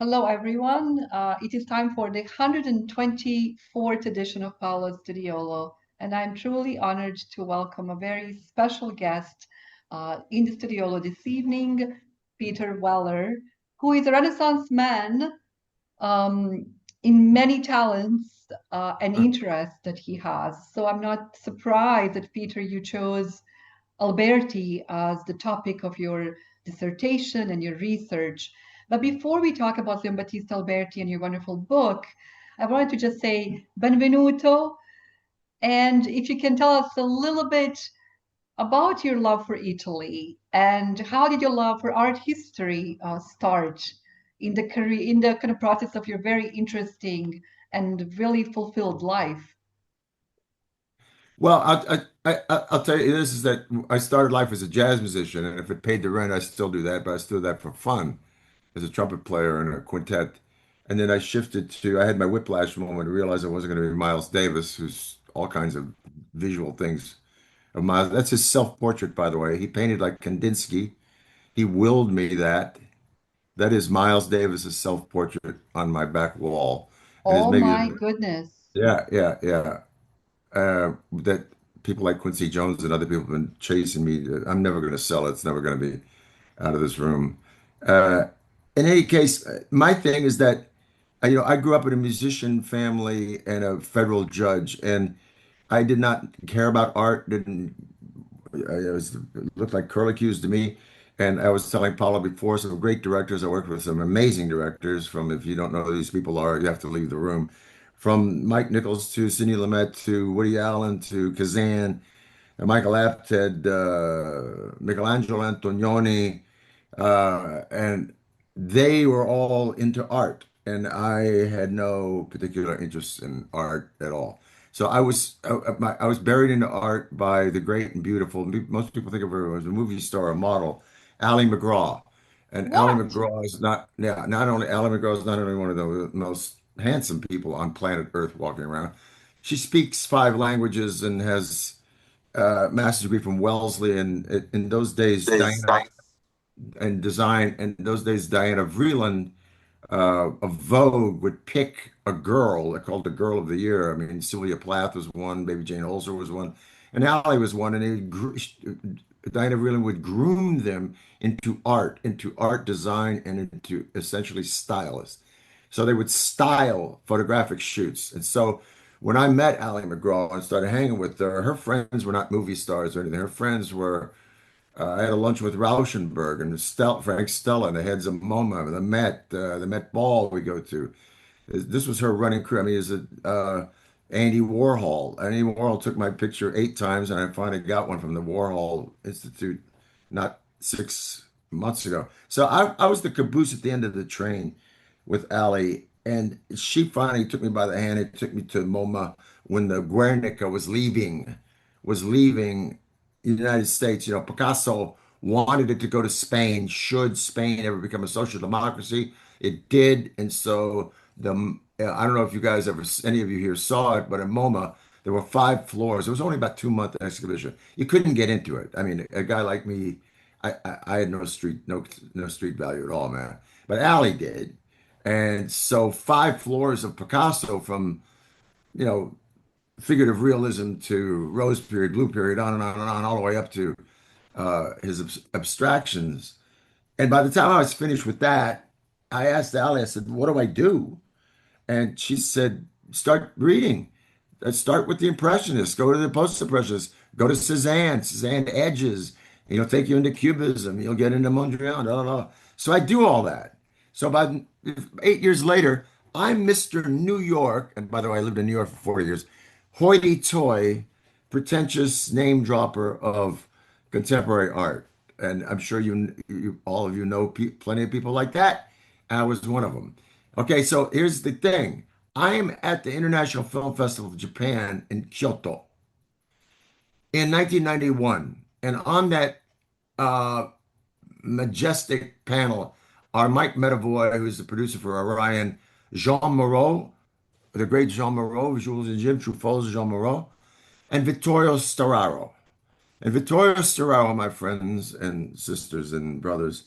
Hello, everyone. It is time for the 124th edition of Paolo's Studiolo, and I'm truly honored to welcome a very special guest in the Studiolo this evening, Peter Weller, who is a Renaissance man um, in many talents and interests that he has. So I'm not surprised that, Peter, you chose Alberti as the topic of your dissertation and your research. But before we talk about Leon Battista Alberti and your wonderful book, I wanted to just say benvenuto. And if you can tell us a little bit about your love for Italy and how did your love for art history start in the career, in the kind of process of your very interesting and really fulfilled life? Well, I'll tell you this is that I started life as a jazz musician, and if it paid the rent, I still do that, but I still do that for fun as a trumpet player in a quintet. And then I shifted to, I had my whiplash moment and realized I wasn't going to be Miles Davis, who's all kinds of visual things of Miles. That's his self-portrait, by the way. He painted like Kandinsky. He willed me that. That is Miles Davis's self-portrait on my back wall. And is Oh maybe, my goodness. yeah. That people like Quincy Jones and other people have been chasing me. I'm never going to sell it. It's never going to be out of this room. Uh, in any case, my thing is that I grew up in a musician family and a federal judge, and I did not care about art. Didn't it looked like curlicues to me. And I was telling Paula before, some great directors. I worked with some amazing directors. From if you don't know who these people are, you have to leave the room. From Mike Nichols to Sidney Lumet to Woody Allen to Kazan, Michael Apted, Michelangelo Antonioni, and they were all into art, and I had no particular interest in art at all. So I was buried into art by the great and beautiful. Most people think of her as a movie star, a model, Ali McGraw, and Ali What? McGraw is not yeah not only Ali McGraw is not only one of the most handsome people on planet Earth walking around. She speaks five languages and has master's degree from Wellesley, and in those days, Diana Vreeland of Vogue would pick a girl. They called the Girl of the Year. I mean, Sylvia Plath was one, Baby Jane Holzer was one, and Allie was one. And Diana Vreeland would groom them into art design, and into essentially stylists. So they would style photographic shoots. And so when I met Ally McGraw and started hanging with her, her friends were not movie stars or anything. Her friends were I had a lunch with Rauschenberg and Frank Stella, and the heads of MoMA, the Met Ball we go to. This was her running crew. I mean, is it Andy Warhol? Andy Warhol took my picture 8 times, and I finally got one from the Warhol Institute not 6 months ago. So I was the caboose at the end of the train with Ali, and she finally took me by the hand and took me to MoMA when the Guernica was leaving the United States. You know, Picasso wanted it to go to Spain. Should Spain ever become a social democracy? It did, and so I don't know if you guys ever, any of you here saw it, but at MoMA there were 5 floors. It was only about 2 month exhibition. You couldn't get into it. I mean, a guy like me, I had no street value at all, man. But Ali did, and so 5 floors of Picasso from you know figurative realism to rose period, blue period, on and on and on, all the way up to his abstractions. And by the time I was finished with that, I asked Ali, I said, "What do I do?" And she said, "Start reading. Start with the Impressionists. Go to the Post-Impressionists. Go to Cézanne. Cézanne edges. He'll take you into Cubism. You'll get into Mondrian. Da, da, da." So I do all that. So about 8 years later, I'm Mr. New York. And by the way, I lived in New York for 4 years. Hoity-toy, pretentious name dropper of contemporary art. And I'm sure all of you know plenty of people like that. I was one of them. Okay, so here's the thing. I am at the International Film Festival of Japan in Kyoto in 1991. And on that uh, majestic panel are Mike Medavoy, who's the producer for Orion, Jean Moreau, the great Jean Moreau, Jules and Jim Truffaut's Jean Moreau, and Vittorio Storaro. And Vittorio Storaro, my friends and sisters and brothers,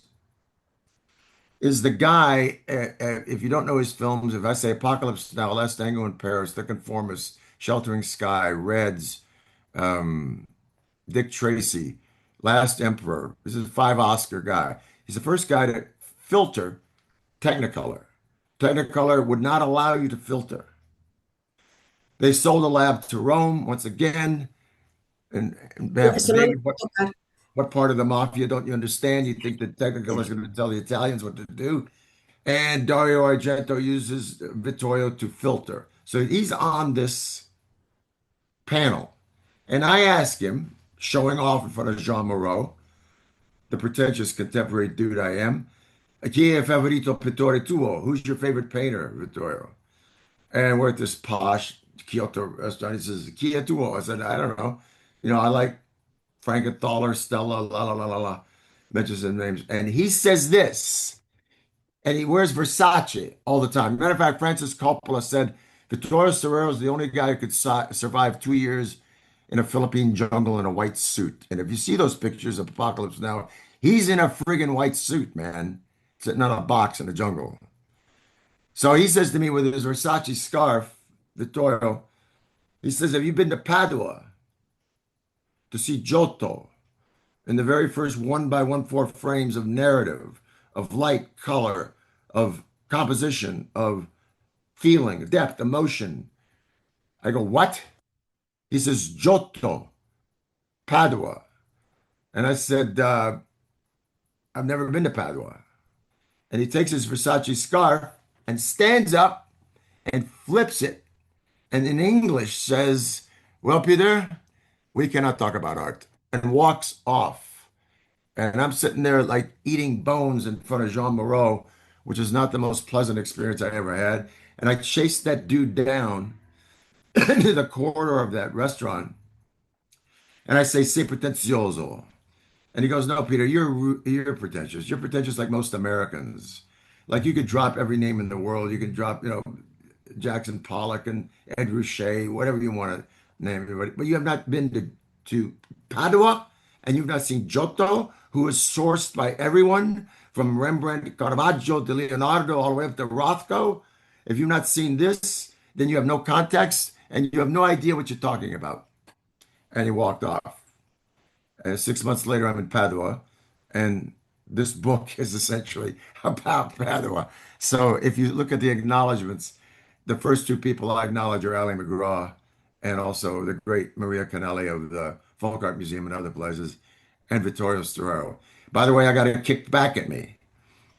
is the guy, if you don't know his films, if I say Apocalypse Now, Last Tango in Paris, The Conformist, Sheltering Sky, Reds, um, Dick Tracy, Last Emperor. This is a five Oscar guy. He's the first guy to filter Technicolor. Technicolor would not allow you to filter. They sold a lab to Rome once again, and behalf of Sono maybe what part of the mafia don't you understand? You think that Technicolor is going to tell the Italians what to do? And Dario Argento uses Vittorio to filter. So he's on this panel. And I ask him, showing off in front of Jean Moreau, the pretentious contemporary dude I am, chi è favorito pittore tuo? Who's your favorite painter, Vittorio? And we're at this posh Kyoto restaurant. He says, chi è tuo? I said, I don't know. I like Frankenthaler, Stella, la la la la la. Mentions some names. And he says this. And he wears Versace all the time. Matter of fact, Francis Coppola said Vittorio Storaro is the only guy who could survive 2 years in a Philippine jungle in a white suit. And if you see those pictures of Apocalypse Now, he's in a friggin' white suit, man, sitting on a box in the jungle. So he says to me with his Versace scarf, Vittorio, he says, have you been to Padua to see Giotto in the very first 1 by 1/4 frames of narrative, of light, color, of composition, of feeling, depth, emotion? I go, what? He says, Giotto, Padua. And I said, I've never been to Padua. And he takes his Versace scarf and stands up and flips it. And in English says, well, Peter, we cannot talk about art, and walks off. And I'm sitting there like eating bones in front of Jean Moreau, which is not the most pleasant experience I ever had. And I chased that dude down into the corridor of that restaurant. And I say, sei pretenzioso. And he goes, no, Peter, you're pretentious. You're pretentious like most Americans. Like you could drop every name in the world. You can drop, Jackson Pollock and Ed Ruscha, whatever you want to name everybody. But you have not been to Padua, and you've not seen Giotto, who is sourced by everyone from Rembrandt, Caravaggio to Leonardo, all the way up to Rothko. If you've not seen this, then you have no context and you have no idea what you're talking about. And he walked off. And 6 months later, I'm in Padua, and this book is essentially about Padua. So if you look at the acknowledgments, the first two people I acknowledge are Ali McGraw and also the great Maria Canelli of the Folk Art Museum and other places, and Vittorio Storaro. By the way, I got it kicked back at me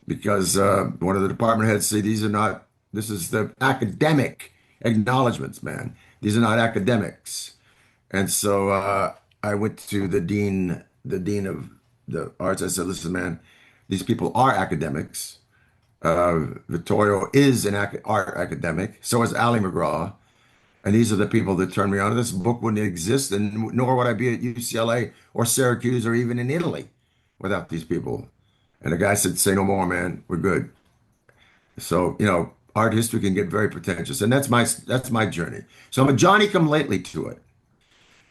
because one of the department heads said, this is the academic acknowledgments, man. These are not academics. And so I went to the dean of the arts. I said, listen, man, these people are academics. Vittorio is an art academic. So is Ali McGraw. And these are the people that turned me on. This book wouldn't exist, and nor would I be at UCLA or Syracuse or even in Italy without these people. And the guy said, say no more, man. We're good. So, art history can get very pretentious. And that's my journey. So I'm a Johnny come lately to it.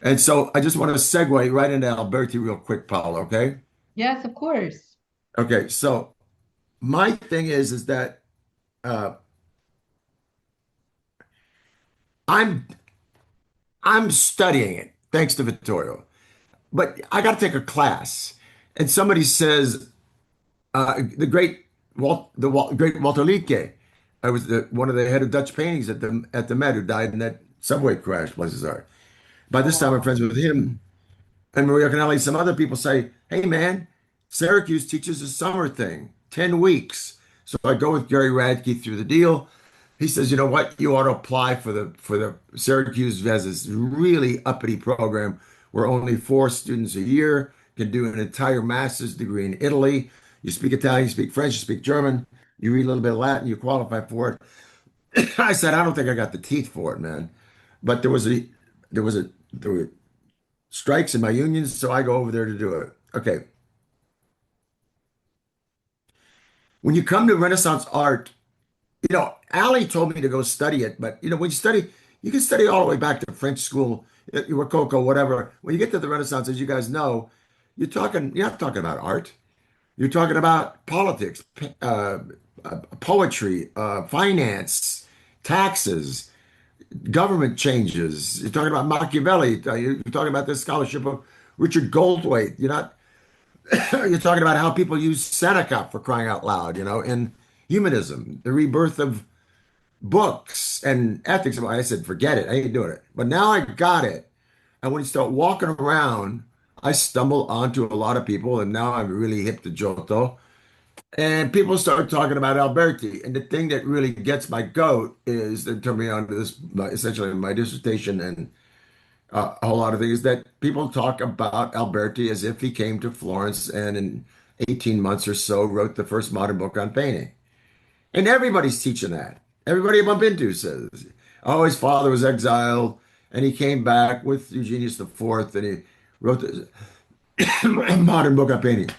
And so I just want to segue right into Alberti real quick, Paola, okay? Yes, of course. Okay, so my thing is that uh, I'm I'm studying it, thanks to Vittorio. But I got to take a class, and somebody says the great Walter Liedtke. I was one of the head of Dutch paintings at the Met, who died in that subway crash. Bless his heart. By this time, I'm Wow. friends with him and Maria Canelli. Some other people say, "Hey, man, Syracuse teaches a summer thing, 10 weeks." So I go with Gary Radke through the deal. He says, "You know what? You ought to apply for the Syracuse has this really uppity program where only 4 students a year can do an entire master's degree in Italy. You speak Italian, you speak French, you speak German, you read a little bit of Latin, you qualify for it." I said, "I don't think I got the teeth for it, man." But there were strikes in my unions, so I go over there to do it. Okay. When you come to Renaissance art, Ali told me to go study it, but when you study, you can study all the way back to French school, Rococo, whatever. When you get to the Renaissance, as you guys know, you're not talking about art. You're talking about politics, poetry, finance, taxes, government changes. You're talking about Machiavelli. You're talking about the scholarship of Richard Goldthwait. You're not. You're talking about how people use Seneca for crying out loud. In humanism, the rebirth of books and ethics. Well, I said, forget it. I ain't doing it. But now I got it. And when you start walking around, I stumble onto a lot of people, and now I'm really hip to Giotto. And people start talking about Alberti. And the thing that really gets my goat is that turned me on to this, essentially my dissertation and a whole lot of things, that people talk about Alberti as if he came to Florence and in 18 months or so wrote the first modern book on painting. And everybody's teaching that. Everybody I bump into says, oh, his father was exiled and he came back with Eugenius the Fourth and he wrote this modern book on painting.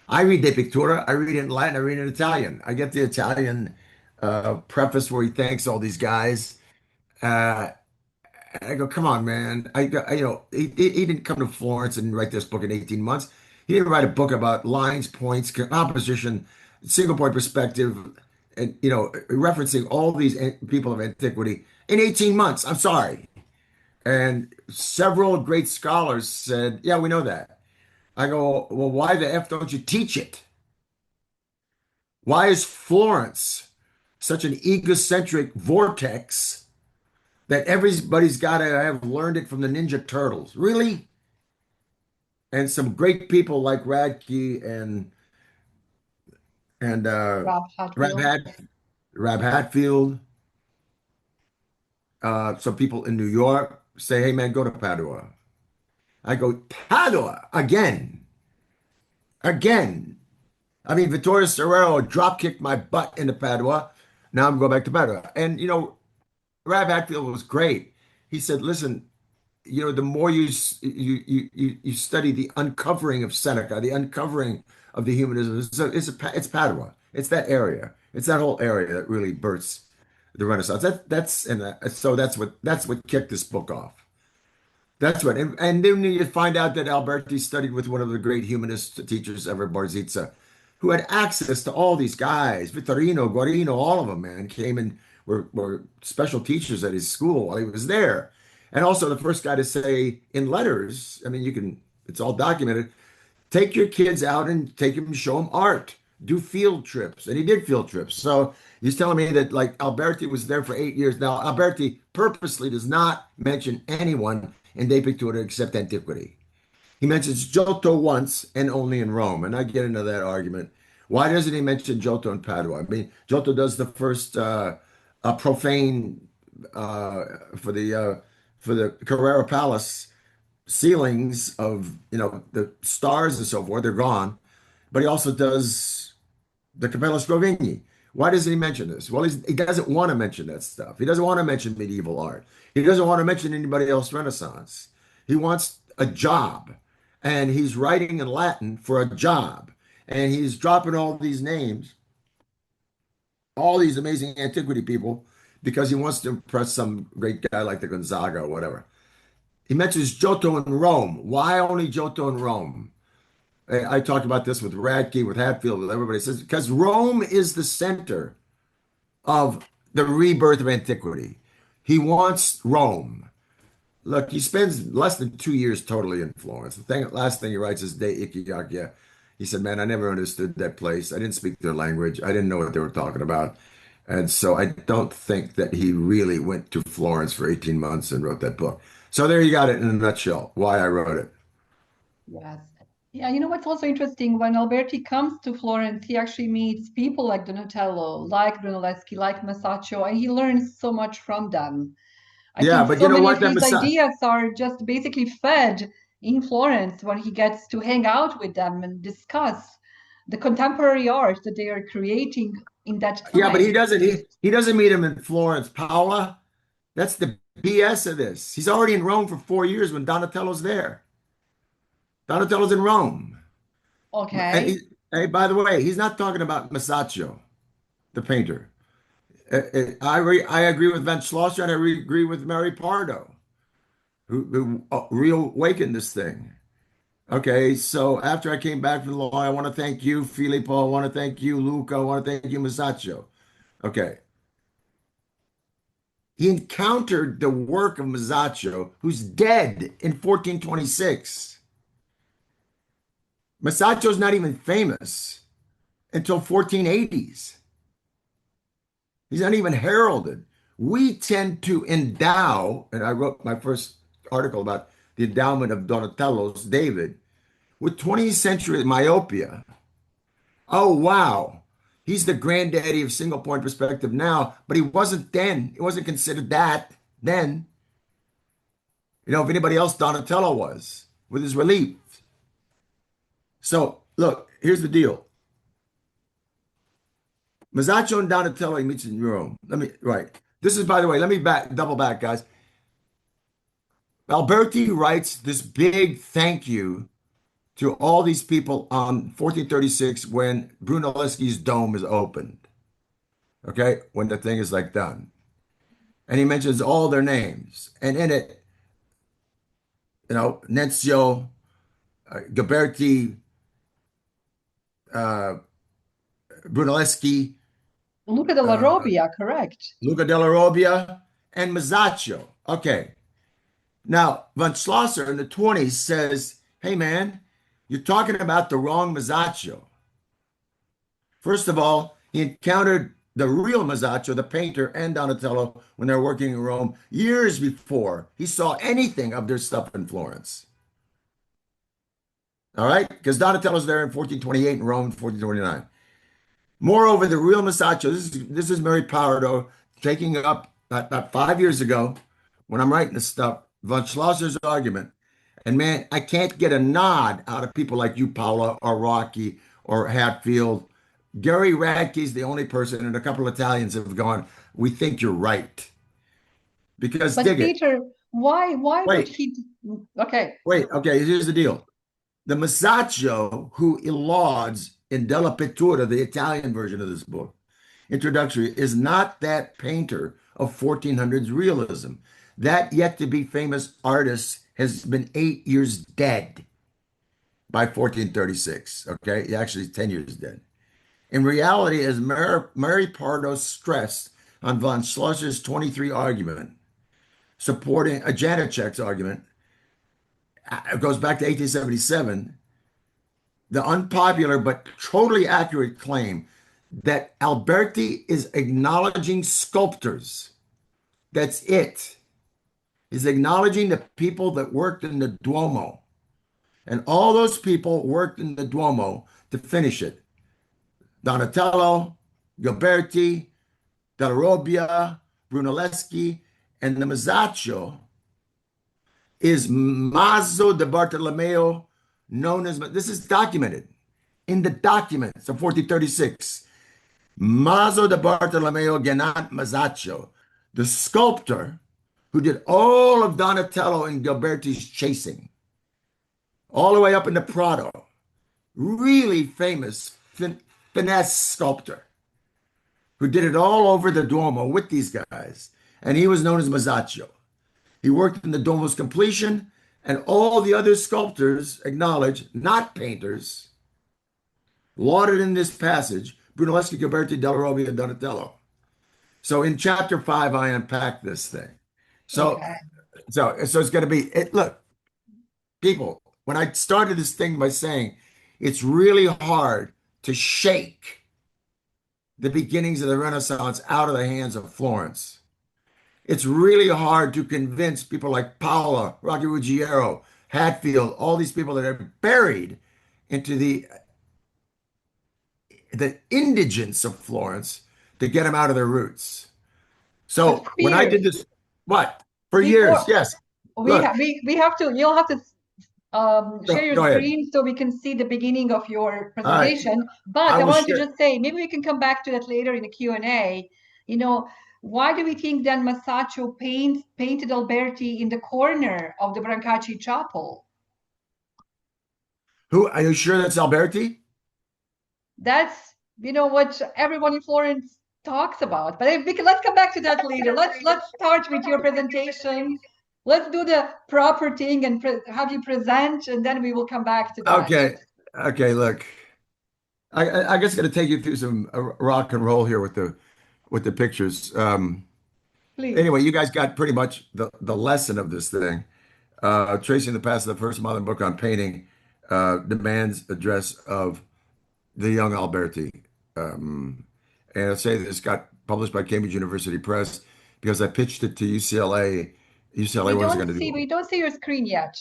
I read De Pictura, I read it in Latin, I read it in Italian. I get the Italian preface where he thanks all these guys. Uh, and I go, come on, man. He didn't come to Florence and write this book in 18 months. He didn't write a book about lines, points, composition, single point perspective, and, referencing all these people of antiquity in 18 months. I'm sorry. And several great scholars said, yeah, we know that. I go, well, why the F don't you teach it? Why is Florence such an egocentric vortex that everybody's got to have learned it from the Ninja Turtles? Really? And some great people like Radke and Rob Rab Hatfield. Hat Rab Hatfield, some people in New York say, "Hey man, go to Padua." I go, Padua again, again. I mean, Vittorio Serrero drop kicked my butt into Padua. Now I'm going back to Padua, and Rab Hatfield was great. He said, "Listen, the more you study the uncovering of Seneca, the uncovering of the humanism, it's Padua. It's that area. It's that whole area that really births the Renaissance. So that's what kicked this book off. That's what, and then you find out that Alberti studied with one of the great humanist teachers ever, Barzizza, who had access to all these guys, Vittorino, Guarino, all of them, man, came and were special teachers at his school while he was there. And also the first guy to say in letters, I mean, it's all documented, take your kids out and take them, show them art, do field trips. And he did field trips. So he's telling me that like Alberti was there for 8 years. Now, Alberti purposely does not mention anyone in De Pictura except antiquity. He mentions Giotto once and only in Rome. And I get into that argument. Why doesn't he mention Giotto in Padua? I mean, Giotto does the first profane for the Carrera Palace ceilings of the stars and so forth. They're gone, but he also does the Capella Scrovegni. Why doesn't he mention this? Well, he doesn't want to mention that stuff. He doesn't want to mention medieval art. He doesn't want to mention anybody else Renaissance. He wants a job, and he's writing in Latin for a job, and he's dropping all these names, all these amazing antiquity people, because he wants to impress some great guy like the Gonzaga or whatever. He mentions Giotto in Rome. Why only Giotto in Rome? I talked about this with Radke, with Hatfield, with everybody. Says because Rome is the center of the rebirth of antiquity. He wants Rome. Look, he spends less than 2 years totally in Florence. Last thing he writes is De Ikiakia. He said, "Man, I never understood that place. I didn't speak their language. I didn't know what they were talking about." And so I don't think that he really went to Florence for 18 months and wrote that book. So there you got it in a nutshell, why I wrote it. Yes. Yeah, you know what's also interesting? When Alberti comes to Florence, he actually meets people like Donatello, like Brunelleschi, like Masaccio, and he learns so much from them. I Yeah, think but so you know many of what? That his Messiah. ideas are just basically fed in Florence when he gets to hang out with them and discuss the contemporary art that they are creating in that Yeah, but he time. doesn't he doesn't meet him in Florence. Paola, that's the BS of this. He's already in Rome for 4 years when Donatello's there. Donatello's in Rome. And Okay. hey, by the way, he's not talking about Masaccio, the painter. I agree with Van Schlosser and agree with Mary Pardo, who reawakened this thing. Okay, so after I came back from the law, I want to thank you, Filippo. I want to thank you, Luca. I want to thank you, Masaccio. Okay. He encountered the work of Masaccio, who's dead in 1426. Masaccio's not even famous until 1480s. He's not even heralded. We tend to endow, and I wrote my first article about the endowment of Donatello's David, with 20th century myopia. Oh, wow. He's the granddaddy of single point perspective now, but he wasn't then. He wasn't considered that then. You know, if anybody else, Donatello was with his relief. So, look, here's the deal. Masaccio and Donatello he meets in Rome. Right. This is, by the way, let me double back, guys. Alberti writes this big thank you to all these people on 1436 when Brunelleschi's dome is opened. Okay, when the thing is like done. And he mentions all their names. And in it, Nenzio, Ghiberti, uh, Brunelleschi, Luca della uh, Robbia, correct. Luca della Robbia, and Masaccio. Okay. Now, von Schlosser in the 20s says, hey man, you're talking about the wrong Masaccio. First of all, he encountered the real Masaccio, the painter, and Donatello when they were working in Rome years before he saw anything of their stuff in Florence. All right? Because Donatello's there in 1428 and Rome in 1429. Moreover, the real Masaccio, this is Mary Pardo taking up about 5 years ago when I'm writing this stuff, von Schlosser's argument. And man, I can't get a nod out of people like you, Paola, or Rocky, or Hatfield. Gary Radke's the only person, and a couple of Italians have gone, we think you're right. Because But dig it. Peter, why would Wait, he? Okay, wait. Okay, here's the deal. The Masaccio, who lauds in Della Pittura, the Italian version of this book, introductory, is not that painter of 1400s realism. That yet to be famous artist has been 8 years dead by 1436. Okay, actually 10 years dead. In reality, as Mary Pardo stressed on von Schlosser's 23 argument, supporting a Janicek's argument, it goes back to 1877, the unpopular but totally accurate claim that Alberti is acknowledging sculptors. That's it. He's acknowledging the people that worked in the Duomo. And all those people worked in the Duomo to finish it. Donatello, Ghiberti, Della Robbia, Brunelleschi, and the Masaccio is Mazzo de Bartolomeo, known as, this is documented in the documents of 1436. Mazzo de Bartolomeo Gennat Masaccio, the sculptor who did all of Donatello and Ghiberti's chasing, all the way up into Prado. Really famous finesse sculptor who did it all over the Duomo with these guys. And he was known as Masaccio. He worked in the Duomo's completion, and all the other sculptors acknowledged, not painters, lauded in this passage Brunelleschi, Ghiberti, Della Robbia, and Donatello. So in chapter 5, I unpack this thing. So, okay. so it's going to be it. Look, people, when I started this thing by saying it's really hard to shake the beginnings of the Renaissance out of the hands of Florence. It's really hard to convince people like Paola, Rocky Ruggiero, Hatfield, all these people that are buried into the indigence of Florence to get them out of their roots. But So when I did Pierce, this, what? For years, before yes. Look, we have to, you'll have to share your go ahead. screen so we can see the beginning of your All right. presentation. But I I will wanted to share. just say, maybe we can come back to that later in the Q&A. You know, why do we think then Masaccio painted Alberti in the corner of the Brancacci chapel? Who are you sure that's Alberti? That's, what everyone in Florence talks about. But let's come back to that later. Let's start with your presentation. let's do the proper thing and have you present, and then we will come back to that. Okay. Okay. Look, I guess I'm gonna take you through some rock and roll here with the pictures. Please. Anyway, you guys got pretty much the lesson of this thing. Tracing the past of the first modern book on painting demands address of the young Alberti. Um, and I'd say this got published by Cambridge University Press because I pitched it to UCLA. UCLA wasn't going to do We don't see your screen yet.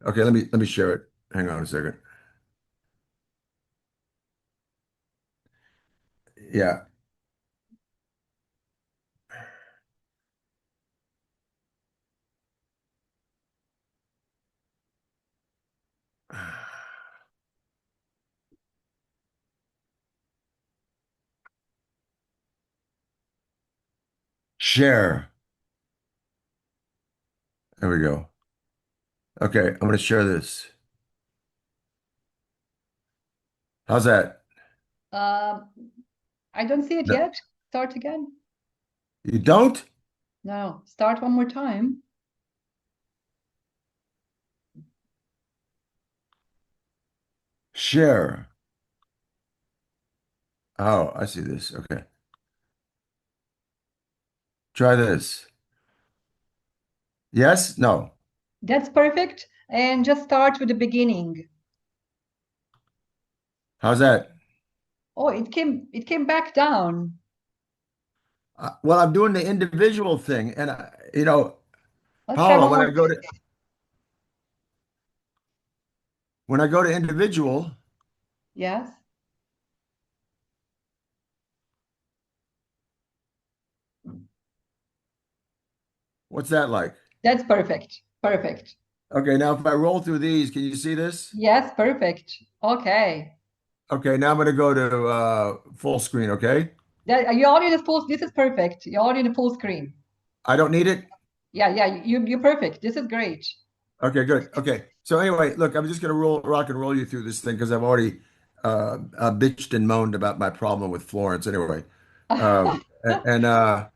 it. Okay, let me share it. Hang on a second. Yeah. Share. There we go. Okay, I'm going to share this. How's that? Um, I don't see it No, yet. Start again. you don't? No, start one more time. Share. Oh, I see this. Okay. Try this. Yes? No. That's perfect. And just start with the beginning. How's that? Oh, it came back down. Well, I'm doing the individual thing, and Let's try Paola, one more. when I go to individual, Yes, what's that like? that's perfect. Perfect. Okay, now if I roll through these, can you see this? Yes, perfect. Okay. Okay, now I'm going to go to full screen. Okay, That you already in the full. This is perfect. You're already in the full screen. I don't need it. Yeah, yeah. You're perfect. This is great. Okay, good. Okay, so anyway, look, I'm just going to rock and roll you through this thing because I've already bitched and moaned about my problem with Florence. Anyway, and I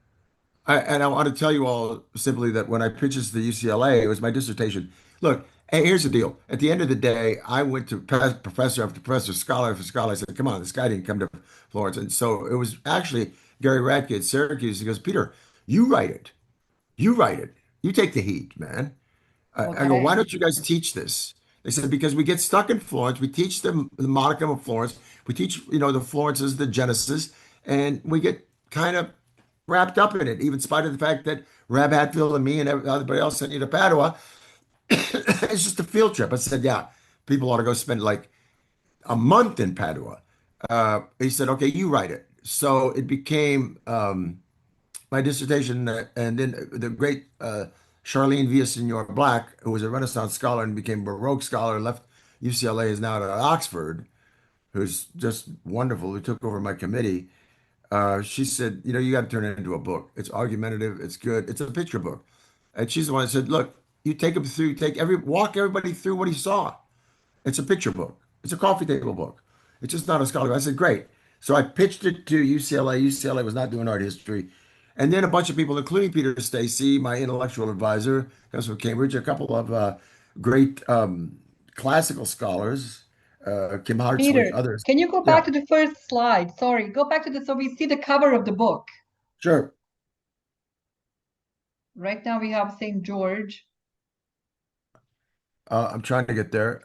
want to tell you all simply that when I pitched this to UCLA, it was my dissertation. Look, hey, here's the deal. At the end of the day, I went to professor after professor, scholar after scholar. I said, come on, this guy didn't come to Florence. And so it was actually Gary Radke at Syracuse. He goes, Peter, you write it. You write it. You take the heat, man. I go, why Okay. don't you guys teach this? They said, because we get stuck in Florence. We teach them the modicum of Florence. We teach, the Florence is the Genesis, and we get kind of wrapped up in it, even in spite of the fact that Rab Hatfield and me and everybody else sent you to Padua. It's just a field trip. I said, yeah, people ought to go spend like a month in Padua. He said, okay, you write it. So it became my dissertation, and then the great Charlene Villaseñor Black, who was a Renaissance scholar and became a Baroque scholar, left UCLA, is now at Oxford, who's just wonderful, who took over my committee. She said, you got to turn it into a book. It's argumentative, it's good, it's a picture book. And she's the one that said, look, you take them through, walk everybody through what he saw. It's a picture book. It's a coffee table book. It's just not a scholarly. I said, great. So I pitched it to UCLA. UCLA was not doing art history. And then a bunch of people, including Peter Stacy, my intellectual advisor, comes from Cambridge, a couple of great classical scholars, Kim Hartzlich, Peter, others. can you go back Yeah, to the first slide? Sorry, go back to the so we see the cover of the book. sure. Right now we have St. George. I'm trying to get there.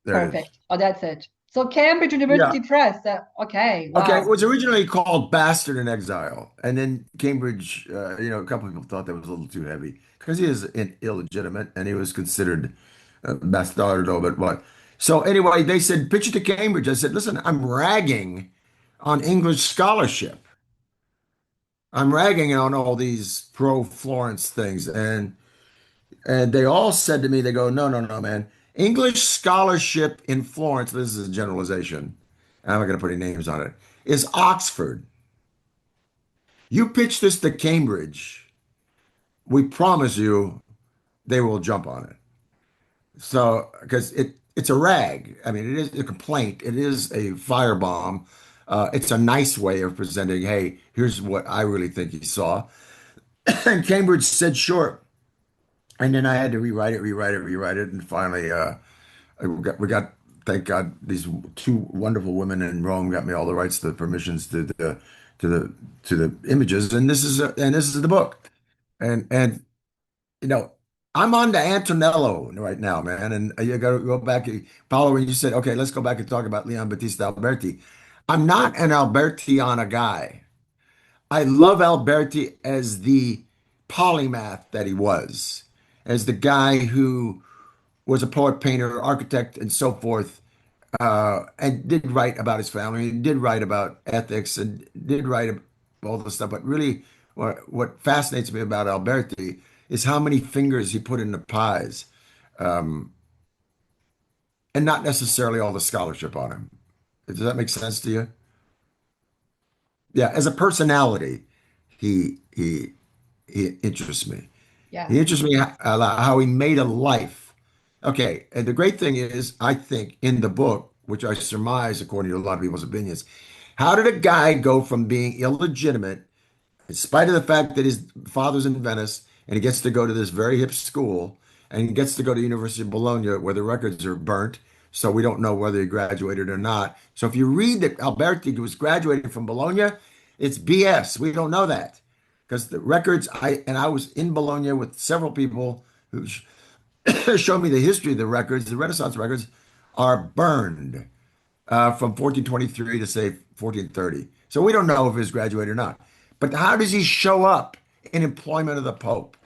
There it is. Perfect. Oh, that's it. So Cambridge Yeah. University Press. Okay, Okay, it wow. was originally called Bastard in Exile, and then Cambridge, a couple of people thought that was a little too heavy because he is illegitimate and he was considered bastardo, but what? So anyway, they said, pitch it to Cambridge. I said, listen, I'm ragging on English scholarship. I'm ragging on all these pro-Florence things, and they all said to me, they go, no, no, no, man. English scholarship in Florence, this is a generalization. I'm not going to put any names on it, is Oxford. You pitch this to Cambridge, we promise you they will jump on it. So, because it's a rag. I mean, it is a complaint. It is a firebomb. It's a nice way of presenting, hey, here's what I really think you saw. And Cambridge said, sure. And then I had to rewrite it, and finally, we got, thank God, these two wonderful women in Rome got me all the rights, the permissions to the to the images, and this is the book, and you know, I'm on to Antonello right now, man, and you got to go back, Paolo, when you said, okay, let's go back and talk about Leon Battista Alberti. I'm not an Albertiana guy. I love Alberti as the polymath that he was, as the guy who was a poet, painter, architect, and so forth, and did write about his family, and did write about ethics, and did write all this stuff. But really, what fascinates me about Alberti is how many fingers he put in the pies, and not necessarily all the scholarship on him. Does that make sense to you? Yeah, as a personality, he interests me. Yeah. He interests me a lot, how he made a life. Okay, and the great thing is, I think in the book, which I surmise, according to a lot of people's opinions, how did a guy go from being illegitimate, in spite of the fact that his father's in Venice, and he gets to go to this very hip school, and he gets to go to University of Bologna, where the records are burnt, so we don't know whether he graduated or not. So if you read that Alberti was graduating from Bologna, it's BS. We don't know that because the records, I was in Bologna with several people who showed me the history of the records. The Renaissance records are burned from 1423 to say 1430. So we don't know if he's graduated or not. But how does he show up in employment of the Pope?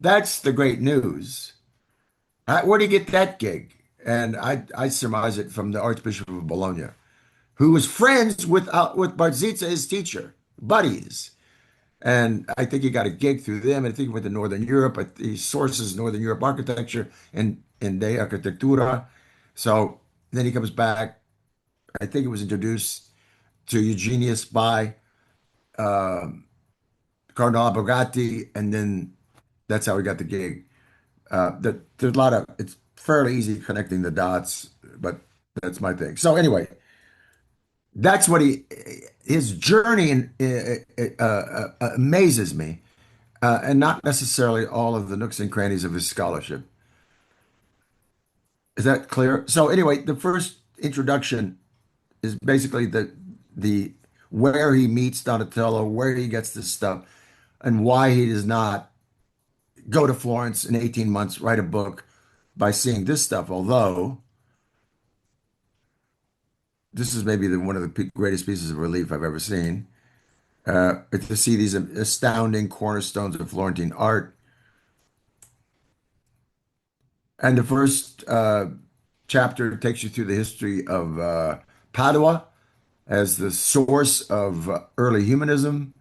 That's the great news. Where did he get that gig? And I surmise it from the Archbishop of Bologna, who was friends with Barzizza, his teacher, buddies. And I think he got a gig through them. I think he went to Northern Europe. He sources Northern Europe architecture and De Architectura. So then he comes back. I think it was introduced to Eugenius by Cardinal Abrogati, and then that's how he got the gig. There's a lot of, it's fairly easy connecting the dots, but that's my thing. So anyway, that's what his journey amazes me, and not necessarily all of the nooks and crannies of his scholarship. Is that clear? So anyway, the first introduction is basically the where he meets Donatello, where he gets this stuff, and why he does not go to Florence in 18 months, write a book by seeing this stuff. Although this is maybe one of the greatest pieces of relief I've ever seen, to see these astounding cornerstones of Florentine art. And the first chapter takes you through the history of Padua as the source of early humanism,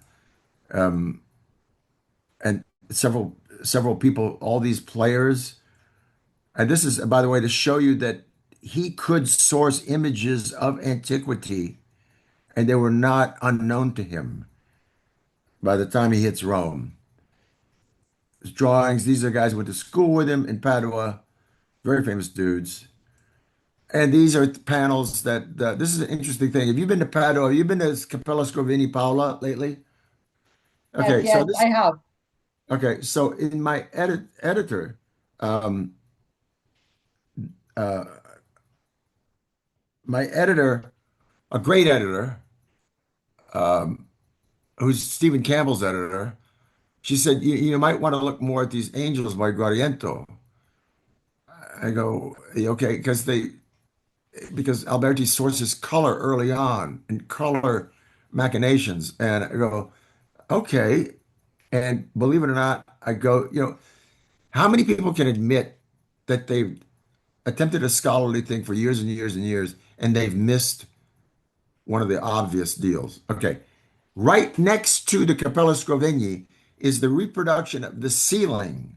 and several people, all these players. And this is, by the way, to show you that he could source images of antiquity and they were not unknown to him by the time he hits Rome. His drawings, these are guys who went to school with him in Padua, very famous dudes. And these are panels this is an interesting thing. Have you been to Padua? Have you been to Cappella Scrovini, Paola, lately? Yes, Okay, so yes, I this, have. okay, so in my editor, um, uh, my editor, a great editor, who's Stephen Campbell's editor, she said, you might want to look more at these angels by Guariento. I go, okay, because Alberti sources color early on and color machinations. And I go, okay. And believe it or not, I go, how many people can admit that they've attempted a scholarly thing for years and years and years, and they've missed one of the obvious deals? Okay. Right next to the Cappella Scrovegni is the reproduction of the ceiling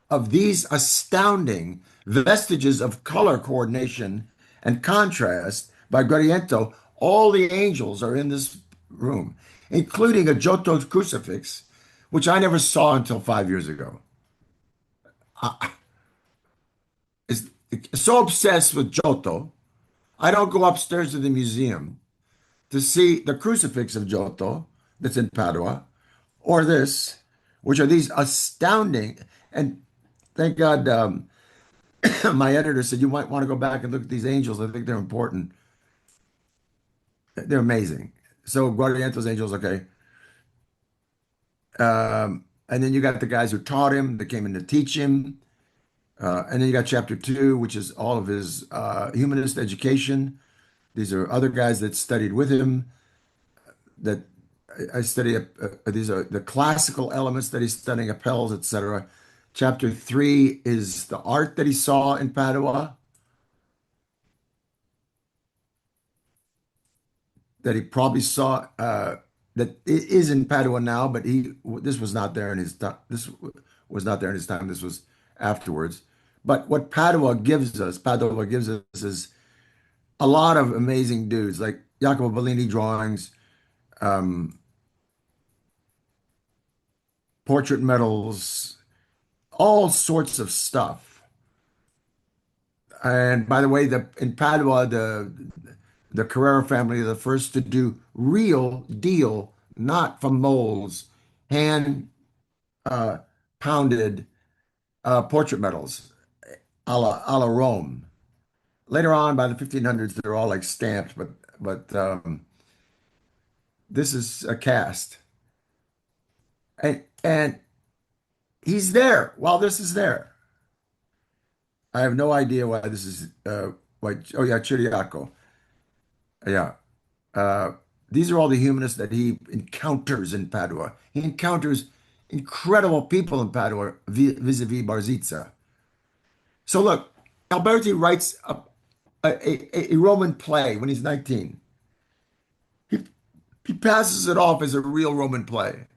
of these astounding vestiges of color coordination and contrast by Guariento. All the angels are in this room, including a Giotto crucifix, which I never saw until 5 years ago. Is so obsessed with Giotto, I don't go upstairs to the museum to see the crucifix of Giotto that's in Padua, or this, which are these astounding. And thank God, my editor said you might want to go back and look at these angels. I think they're important. They're amazing. So Guardianto's angels, okay. And then you got the guys who taught him, that came in to teach him. And then you got chapter two, which is all of his humanist education. These are other guys that studied with him. That I study. These are the classical elements that he's studying, Appels, etc. Chapter three is the art that he saw in Padua, that he probably saw that it is in Padua now, but he this was not there in his time. This was not there in his time. This was afterwards. But what Padua gives us is a lot of amazing dudes like Jacopo Bellini drawings, um, portrait medals, all sorts of stuff. And by the way, in Padua, the Carrera family are the first to do real deal, not from molds, hand uh, pounded portrait medals a la Rome. Later on, by the 1500s, they're all like stamped, but this is a cast, and he's there while this is there. I have no idea why this is why. Oh yeah, Chiriaco. Yeah. Uh, these are all the humanists that he encounters in Padua. He encounters incredible people in Padua vis-a-vis Barzizza. So look, Alberti writes a Roman play when he's 19. He, he passes it off as a real Roman play.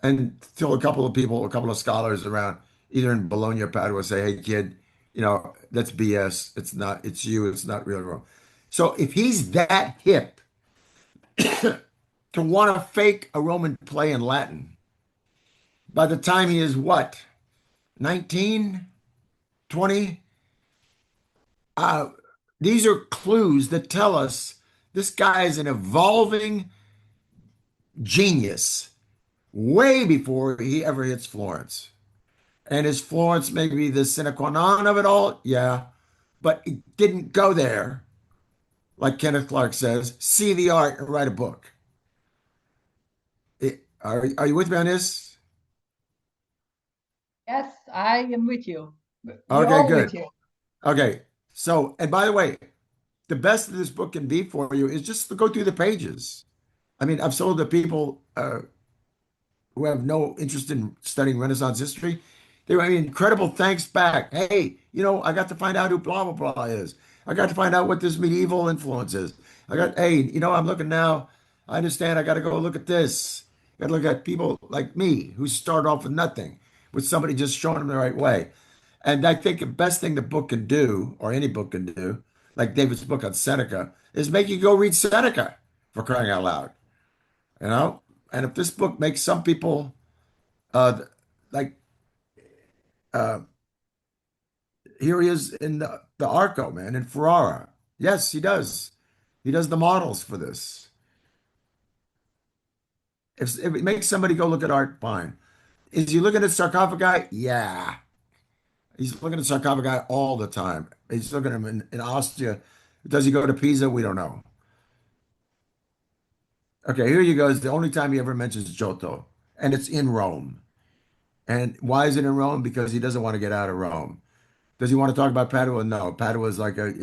And till a couple of people, a couple of scholars around, either in Bologna or Padua, say, hey, kid, that's BS. It's not, it's you, it's not real Rome. So if he's that hip to want to fake a Roman play in Latin, by the time he is what, 19, 20? Uh, these are clues that tell us this guy is an evolving genius way before he ever hits Florence. And is Florence maybe the sine qua non of it all? Yeah. But it didn't go there, like Kenneth Clark says, see the art and write a book. Are you with me on this? Yes, I am with you. We're Okay, all with good. you. Okay. So, and by the way, the best that this book can be for you is just to go through the pages. I mean, I've sold to people who have no interest in studying Renaissance history. They were incredible thanks back. Hey, I got to find out who blah blah blah is. I got to find out what this medieval influence is. Hey, I'm looking now. I understand. I got to go look at this. Got to look at people like me who start off with nothing, with somebody just showing them the right way. And I think the best thing the book can do, or any book can do, like David's book on Seneca, is make you go read Seneca for crying out loud. You know? And if this book makes some people uh like uh here he is in the Arco, man, in Ferrara. Yes, he does. He does the models for this. If it makes somebody go look at art, fine. Is he looking at sarcophagi? Yeah. He's looking at sarcophagi all the time. He's looking at them in Ostia. Does he go to Pisa? We don't know. Okay, here you go. It's the only time he ever mentions Giotto, and it's in Rome. And why is it in Rome? Because he doesn't want to get out of Rome. Does he want to talk about Padua? No. Padua is like an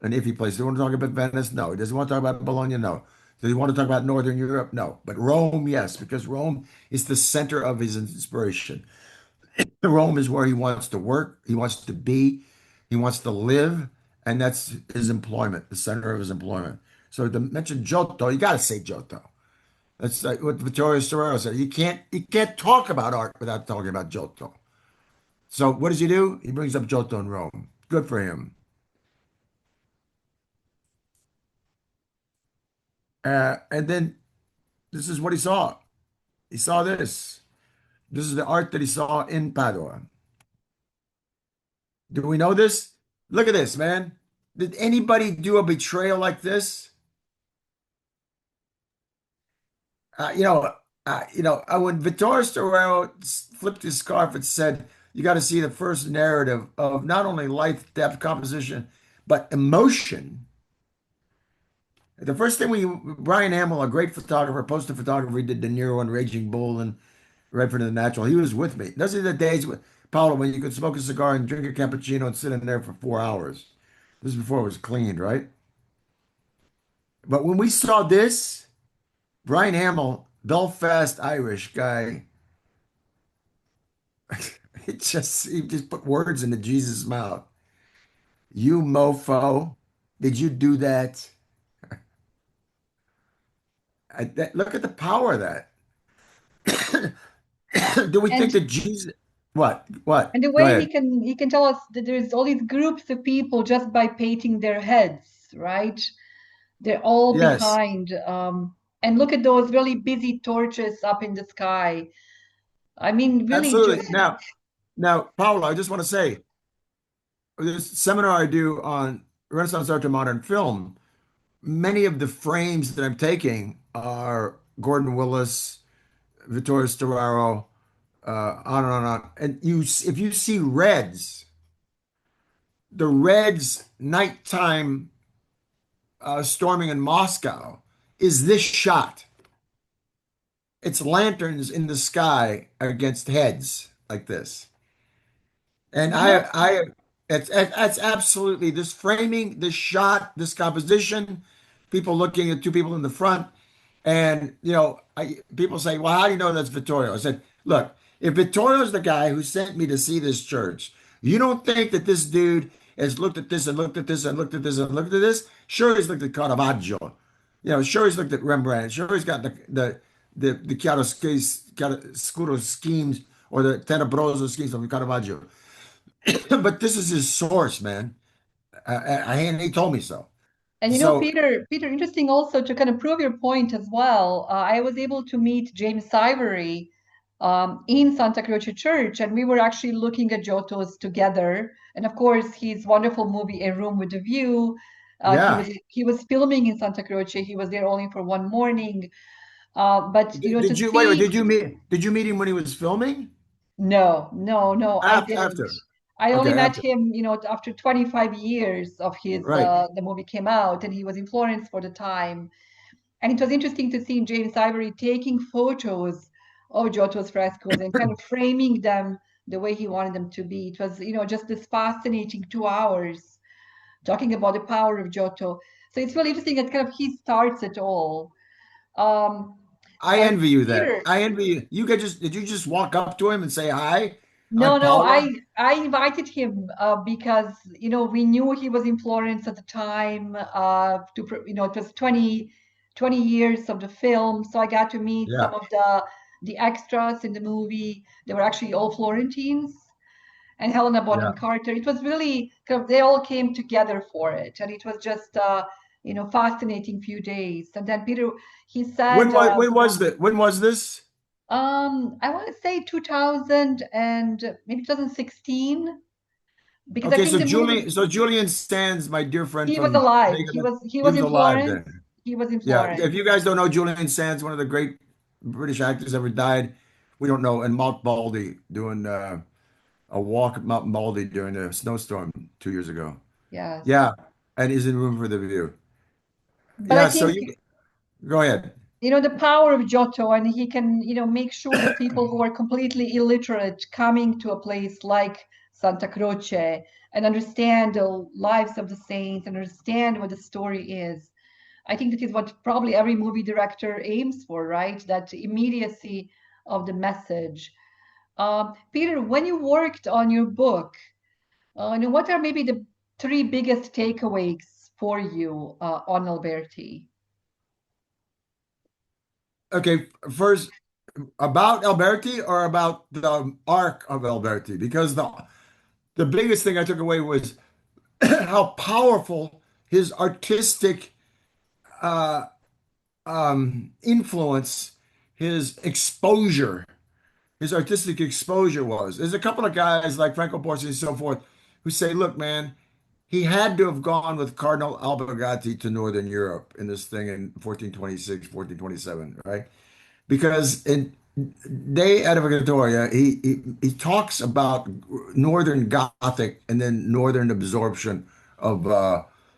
iffy place. Does he want to talk about Venice? No. Does he want to talk about Bologna? No. Does he want to talk about Northern Europe? No. But Rome, yes, because Rome is the center of his inspiration. Rome is where he wants to work, he wants to be, he wants to live, and that's his employment, the center of his employment. So to mention Giotto, you got to say Giotto. That's like what Vittorio Storaro said. You can't talk about art without talking about Giotto. So what does he do? He brings up Giotto in Rome. Good for him. And then this is what he saw. He saw this. This is the art that he saw in Padua. Do we know this? Look at this, man. Did anybody do a betrayal like this? When Vittorio Storaro flipped his scarf and said, you got to see the first narrative of not only life, depth, composition, but emotion. The first thing Brian Hamill, a great photographer, poster photographer, he did De Niro and Raging Bull and Redford and the Natural. He was with me. Those are the days, with Paola, when you could smoke a cigar and drink a cappuccino and sit in there for 4 hours. This is before it was cleaned, right? But when we saw this, Brian Hamill, Belfast Irish guy, he just put words into Jesus' mouth. You mofo, did you do that? Look at the power of that. Do we think And that Jesus? What? What? and the Go way ahead. he can tell us that there's all these groups of people just by painting their heads, right? They're all Yes, behind. And look at those really busy torches up in the sky. I mean, really absolutely. just, Now, Paula, I just want to say this seminar I do on Renaissance art to modern film. Many of the frames that I'm taking are Gordon Willis, Vittorio Storaro, on and on and on. And if you see reds, the reds nighttime storming in Moscow is this shot. It's lanterns in the sky against heads like this. And you know, it's absolutely this framing, this shot, this composition, people looking at two people in the front. And, people say, well, how do you know that's Vittorio? I said, look, if Vittorio's the guy who sent me to see this church, you don't think that this dude has looked at this and looked at this and looked at this and looked at this? Sure, he's looked at Caravaggio. Sure, he's looked at Rembrandt. Sure, he's got the chiaroscuro schemes or the tenebroso schemes from Caravaggio. But this is his source, man. And he told me so. and you know, So, Peter, interesting also to kind of prove your point as well. I was able to meet James Ivory in Santa Croce Church, and we were actually looking at Giotto's together. And of course, his wonderful movie A Room with a View. yeah. He was filming in Santa Croce. He was there only for one morning. But you know, to Did you wait? Wait, see Did you meet him when he was filming? no, I didn't. After. I only Okay, met after. him, you know, after 25 years of his Right. the movie came out, and he was in Florence for the time. And it was interesting to see James Ivory taking photos of Giotto's frescoes and kind of framing them the way he wanted them to be. It was, you know, just this fascinating 2 hours talking about the power of Giotto. So it's really interesting that kind of he starts it all. Um, I and envy you that. Peter, I envy you. Did you just walk up to him and say, hi? I'm no, Paula? I invited him because you know we knew he was in Florence at the time. You know it was 20 years of the film, so I got to meet some Yeah. of the extras in the movie. They were actually all Florentines, and Helena Yeah. Bonham Carter. It was really kind of they all came together for it, and it was just you know fascinating few days. And then Peter, he said. When was this? I want to say 2000 and maybe 2016 because I Okay, think the movie So Julian Sands, my dear friend he was from alive. Jamaica, He he was was in alive Florence. then. He was in Yeah. Florence. If you guys don't know Julian Sands, one of the great British actors ever died. We don't know. And Mount Baldy doing a walk at Mount Baldy during a snowstorm 2 years ago. Yes. Yeah, and is in Room for the View. But I Yeah, so think you go ahead. you know the power of Giotto, and he can you know make sure that people who are completely illiterate coming to a place like Santa Croce and understand the lives of the saints and understand what the story is. I think that is what probably every movie director aims for, right? That immediacy of the message. Peter, when you worked on your book, you know, what are maybe the three biggest takeaways for you on Alberti? Okay, first about Alberti or about the arc of Alberti? Because the biggest thing I took away was how powerful his artistic uh, influence, his artistic exposure was. There's a couple of guys like Franco Porci and so forth who say, look, man, he had to have gone with Cardinal Albergati to Northern Europe in this thing in 1426, 1427, right? Because De Edivocatoria, he talks about Northern Gothic and then Northern absorption of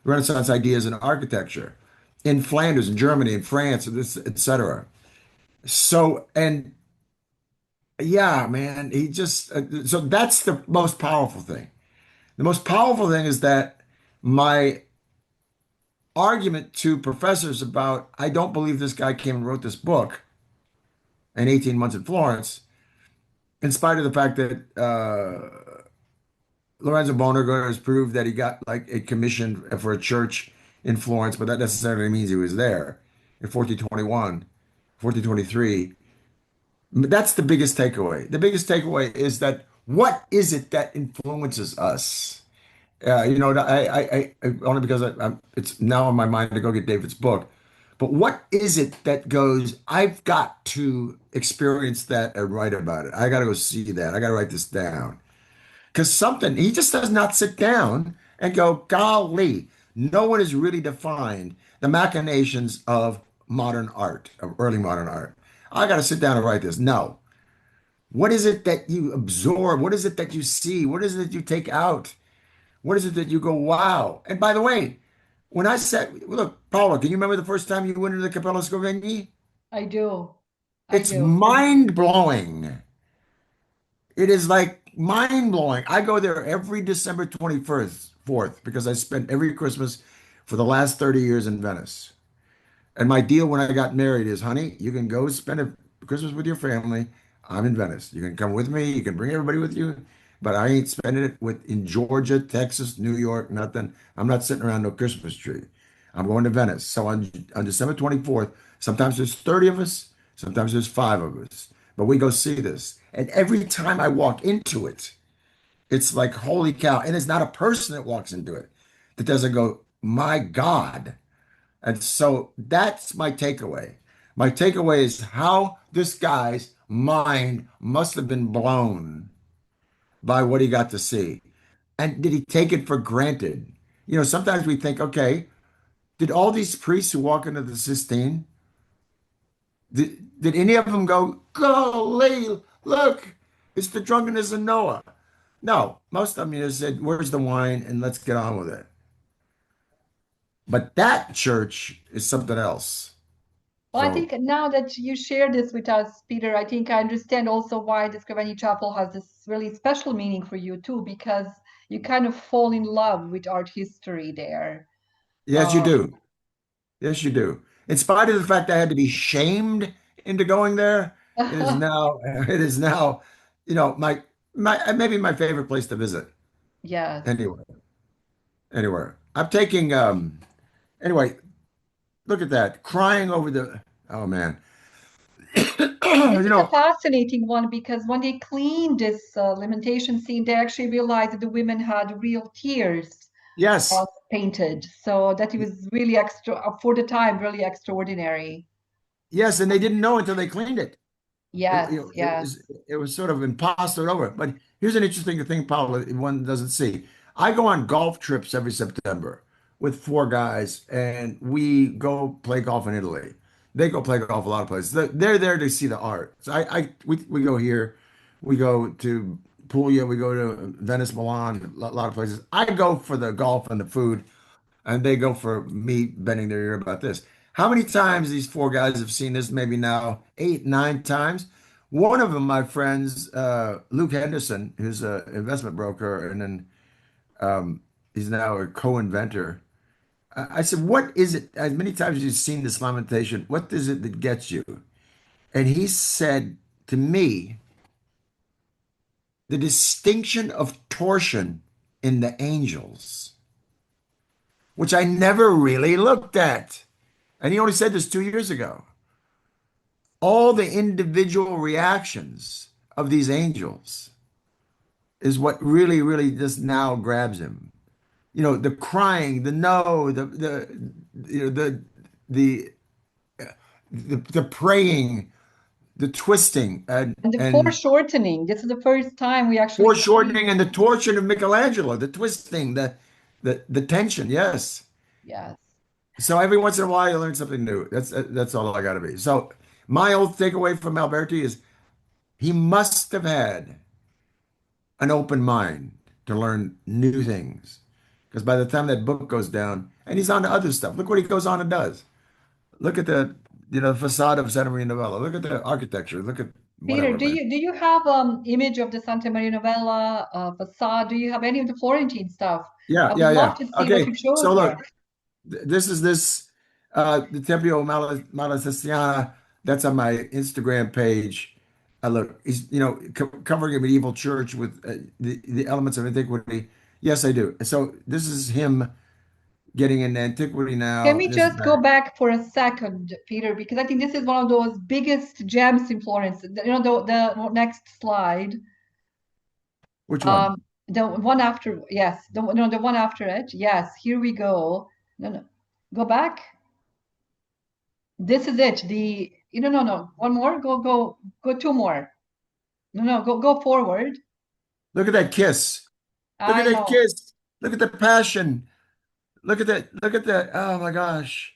Renaissance ideas in architecture in Flanders, in Germany, in France, etc. So, and yeah, man, he just so that's the most powerful thing. The most powerful thing is that my argument to professors about I don't believe this guy came and wrote this book in 18 months in Florence, in spite of the fact that Lorenzo Bonagor has proved that he got like a commission for a church in Florence, but that necessarily means he was there in 1421, 1423. That's the biggest takeaway. The biggest takeaway is that what is it that influences us? Only because it's now on my mind to go get David's book. But what is it that goes, I've got to experience that and write about it. I got to go see that. I got to write this down. Because something, he just does not sit down and go, golly, no one has really defined the machinations of modern art, of early modern art. I got to sit down and write this. No. What is it that you absorb? What is it that you see? What is it that you take out? What is it that you go, wow? And by the way, when I said, look, Paola, can you remember the first time you went into the Cappella Scrovegni? I do. I It's do. mind blowing. It is like mind blowing. I go there every December 21st, 4th, because I spent every Christmas for the last 30 years in Venice. And my deal when I got married is, honey, you can go spend a Christmas with your family. I'm in Venice. You can come with me. You can bring everybody with you. But I ain't spending it with in Georgia, Texas, New York, nothing. I'm not sitting around no Christmas tree. I'm going to Venice. So on December 24th, sometimes there's 30 of us, sometimes there's five of us. But we go see this. And every time I walk into it, it's like, holy cow. And it's not a person that walks into it that doesn't go, my God. And so that's my takeaway. My takeaway is how this guy's mind must have been blown by what he got to see. And did he take it for granted? Sometimes we think, okay, did all these priests who walk into the Sistine, did any of them go, golly, look, it's the drunkenness of Noah? No, most of them just said, where's the wine? And let's get on with it. But that church is something else. Well, I So think now that you share this with us, Peter, I think I understand also why the Scrivani Chapel has this really special meaning for you too, because you kind of fall in love with art history there. yes, you Uh, do. Yes, you do. In spite of the fact I had to be shamed into going there, it is now, my maybe my favorite place to visit. yes. Anyway, anywhere. I'm taking anyway, look at that. Crying over the oh man. This You is a know, fascinating one because when they cleaned this lamentation scene, they actually realized that the women had real tears yes. painted. So that it was really extra, for the time, really extraordinary. Yes, and they didn't know until they cleaned it. It, you Yes, know, it yes. was it was sort of impostered over. But here's an interesting thing, Paul, that one doesn't see. I go on golf trips every September with four guys, and we go play golf in Italy. They go play golf a lot of places. They're there to see the art. So we go here, we go to Puglia, we go to Venice, Milan, a lot of places. I go for the golf and the food and they go for me bending their ear about this. How many times these four guys have seen this? Maybe now eight, nine times. One of them, my friends, Luke Henderson, who's an investment broker, and then he's now a co-inventor. I said, "What is it? As many times as you've seen this lamentation, what is it that gets you?" And he said to me, "The distinction of torsion in the angels, which I never really looked at." And he only said this 2 years ago. All the individual reactions of these angels is what really, really just now grabs him. The crying, the no, you know, the the praying, the twisting, and And the and foreshortening. This is the first time we actually see. foreshortening, and the torture of Michelangelo, the twisting, the tension. Yes. Yes. So every once in a while you learn something new. That's all I got to be. So My old takeaway from Alberti is he must have had an open mind to learn new things. Because by the time that book goes down, and he's on to other stuff. Look what he goes on and does. Look at the, facade of Santa Maria Novella. Look at the architecture. Look at Peter, whatever, man. do you have image of the Santa Maria Novella facade? Do you have any of the Florentine stuff? Yeah, I would yeah, love yeah. to see what Okay, you showed so there. look, this is the Tempio Malatestiana. That's on my Instagram page. Look, he's covering a medieval church with the elements of antiquity. Yes, I do. So this is him getting into antiquity Can now. we This is just go back for a second, Peter? Because I think this is one of those biggest gems in Florence. The next slide, which one? um, the one after, yes, the one after it. Yes, here we go. No, no, go back. This is it. No, one more. Go two more. No, no, go forward. Look at that kiss. Look at I that know. kiss. Look at the passion. Look at that. Look at that. Oh my gosh.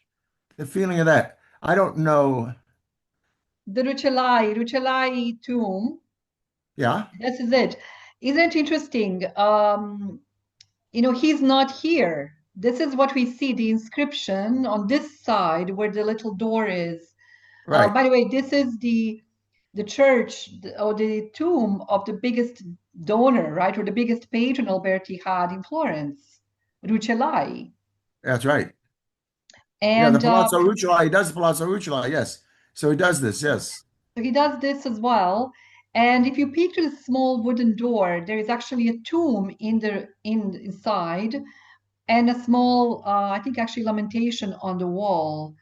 The feeling of that. I don't know. The Rucellai tomb. Yeah, This is it. Isn't it interesting? He's not here. This is what we see, the inscription on this side where the little door is. right. By the way, this is the church or the tomb of the biggest donor, right? Or the biggest patron Alberti had in Florence, Rucellai. That's right. Yeah, the And Palazzo Rucellai. He does the Palazzo Rucellai. Yes. So he does this. Yes. so he does this as well. And if you peek to the small wooden door, there is actually a tomb inside and a small, I think actually lamentation on the wall.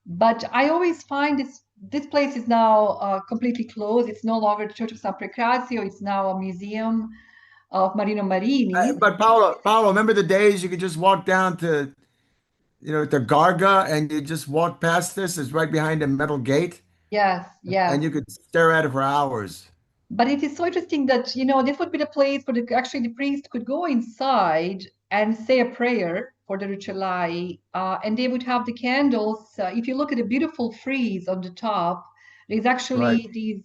But I always find this place is now completely closed. It's no longer the Church of San Procrazio. It's now a museum of Marino Marini. But Paolo, remember the days you could just walk down to, to Garga and you just walk past this. It's right behind a metal gate Yes, and yes. you could stare at it for hours. But it is so interesting that, this would be the place where actually the priest could go inside and say a prayer for the Rucellai, and they would have the candles. If you look at the beautiful frieze on the top, there's Right. actually these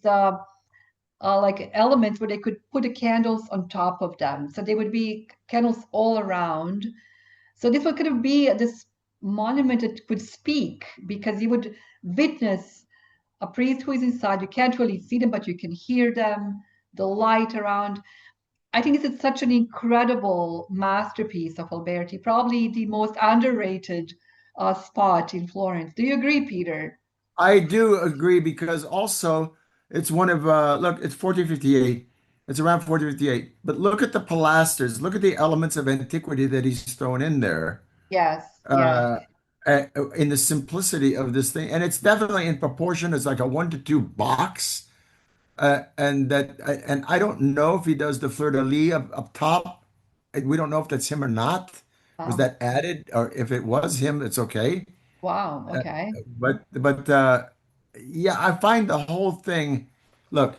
like elements where they could put the candles on top of them. So they would be candles all around. So this would kind of be this monument that could speak because you would witness a priest who is inside. You can't really see them, but you can hear them, the light around. I think this is such an incredible masterpiece of Alberti, probably the most underrated spot in Florence. Do you agree, Peter? I do agree because also it's one of look, it's 1458. It's around 1458. But look at the pilasters. Look at the elements of antiquity that he's thrown in there. Yes, yes. Uh, in the simplicity of this thing. And it's definitely in proportion. It's like a 1-2 box. And I don't know if he does the fleur de lis up top. We don't know if that's him or not. Was Wow. that added? Or if it was him, it's okay. Wow. Uh, Okay. but yeah, I find the whole thing. Look,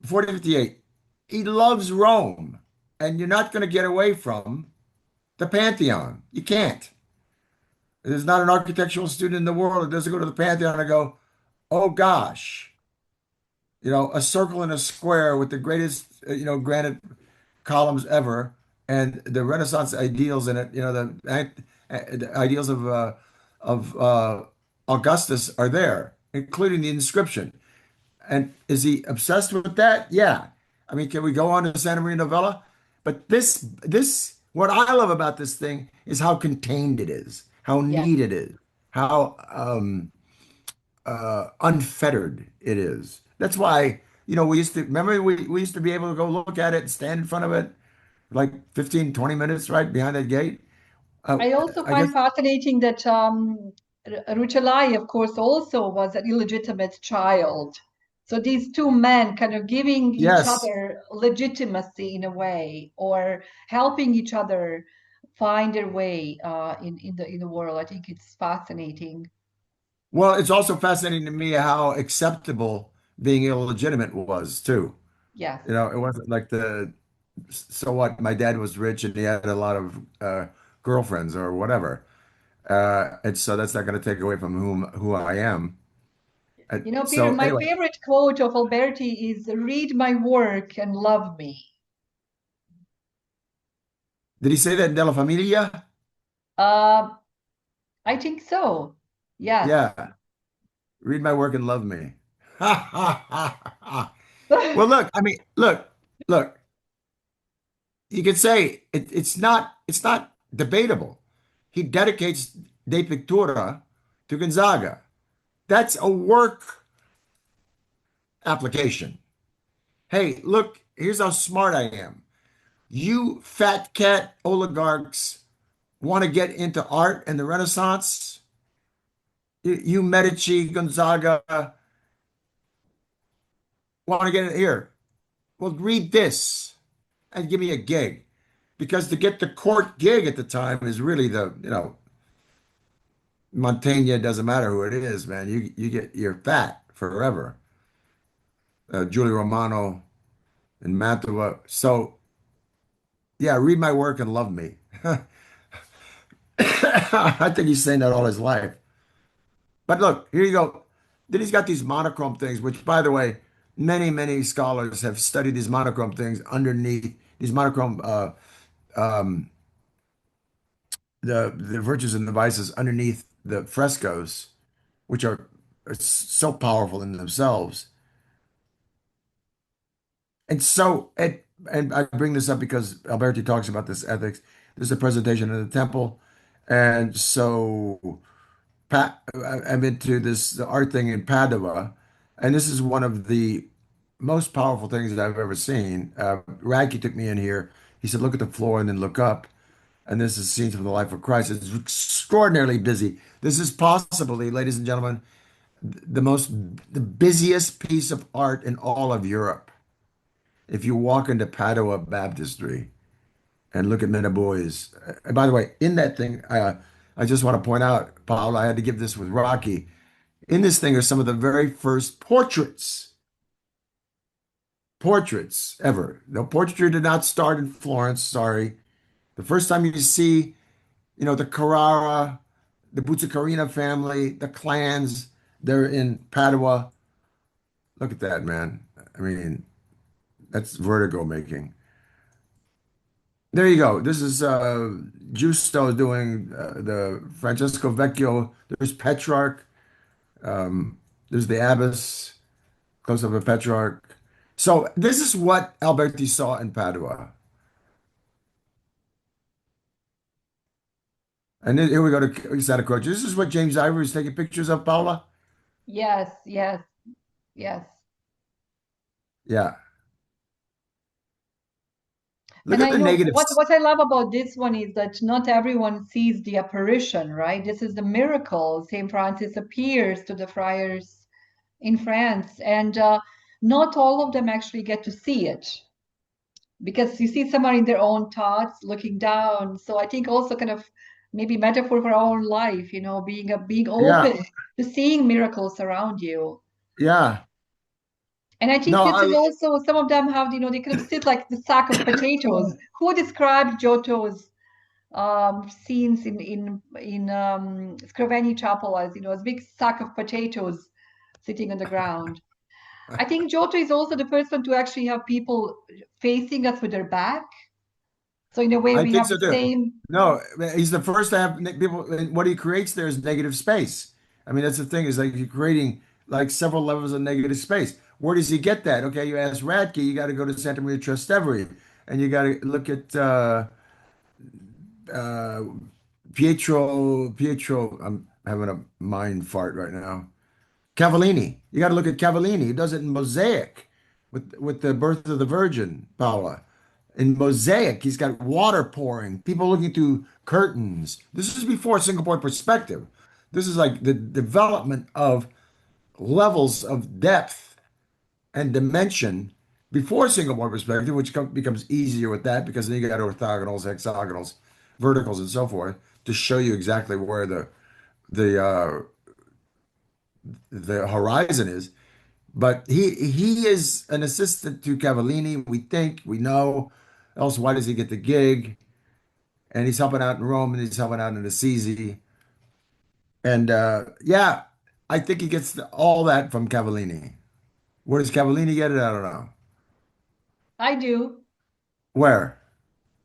1458. He loves Rome, and you're not going to get away from the Pantheon. You can't. There's not an architectural student in the world that doesn't go to the Pantheon and go, "Oh gosh, a circle and a square with the greatest, granite columns ever, and the Renaissance ideals in it. The ideals of Augustus are there, including the inscription. And is he obsessed with that? Yeah. I mean, can we go on to Santa Maria Novella? But what I love about this thing is how contained it is, how Yeah. neat it is, how unfettered it is. That's why, we used to remember we used to be able to go look at it and stand in front of it like 15, 20 minutes right behind that gate. Uh, I also I guess, find fascinating that Rucellai, of course, also was an illegitimate child. So these two men kind of giving each yes. other legitimacy in a way, or helping each other find their way in the world. I think it's fascinating. Well, it's also fascinating to me how acceptable being illegitimate was too. Yes. It wasn't like so what, my dad was rich and he had a lot of girlfriends or whatever. And so that's not going to take away from who I am. Peter, So my anyway, favorite quote of Alberti is read my work and love me. did he say that in Della Familia? Uh, I think so. Yes. Yeah, read my work and love me. Well, look, I mean, look. You could say it's not debatable. He dedicates De Pictura to Gonzaga. That's a work application. Hey, look, here's how smart I am. You fat cat oligarchs want to get into art and the Renaissance? You Medici, Gonzaga want to get in here? Well, read this and give me a gig. Because to get the court gig at the time is really Montaigne, doesn't matter who it is, man. You're fat forever. Giulio Romano and Mantua. So yeah, read my work and love me. I think he's saying that all his life. But look, here you go. Then he's got these monochrome things, which, by the way, many scholars have studied these monochrome things underneath these monochrome the virtues and the vices underneath the frescoes, which are so powerful in themselves. And I bring this up because Alberti talks about this ethics. There's a presentation in the temple, and so I'm into this the art thing in Padua, and this is one of the most powerful things that I've ever seen. Radke took me in here. He said, "Look at the floor and then look up." And this is scenes from the life of Christ. It's extraordinarily busy. This is possibly, ladies and gentlemen, the most the busiest piece of art in all of Europe. If you walk into Padua Baptistry and look at Metaboys, and by the way, in that thing, I just want to point out, Paola, I had to give this with Rocky. In this thing are some of the very first portraits ever. No, portraiture did not start in Florence, sorry. The first time you see, the Carrara, the Buzzacarina family, the clans, they're in Padua. Look at that, man. I mean, that's vertigo making. There you go. This is Giusto doing the Francesco Vecchio. There's Petrarch. There's the Abbess, close up of Petrarch. So this is what Alberti saw in Padua. And then here we go to Santa Croce. This is what James Ivory is taking pictures of, Paula. Yes, yes, yes. Yeah. Look And at I the know what negatives. what I love about this one is that not everyone sees the apparition, right? This is the miracle. Saint Francis appears to the friars in France, and not all of them actually get to see it because you see some are in their own thoughts, looking down. So I think also kind of maybe metaphor for our own life, being Yeah. open to seeing miracles around you. Yeah. And I think No, this is also some of them have, they kind of sit like the sack of potatoes. Who described Giotto's scenes in Scrovegni Chapel as as a big sack of potatoes sitting on the ground? I think Giotto is also the first one to actually have people facing us with their back. So in a way, I we think have so the too. same. No, he's the first to have people. And what he creates there is negative space. I mean, that's the thing is like you're creating like several levels of negative space. Where does he get that? Okay, you ask Radke, you got to go to Santa Maria Trastevere, and you got to look at uh, Pietro. I'm having a mind fart right now. Cavallini. You got to look at Cavallini. He does it in mosaic with the birth of the Virgin, Paula. In mosaic, he's got water pouring, people looking through curtains. This is before Singapore perspective. This is like the development of levels of depth and dimension before Singapore perspective, which becomes easier with that because then you got orthogonals, hexagonals, verticals, and so forth to show you exactly where the the horizon is. But he is an assistant to Cavallini. We think we know. Else, why does he get the gig? And he's helping out in Rome and he's helping out in Assisi. And yeah, I think he gets all that from Cavallini. Where does Cavallini get it? I don't know. I do. Where?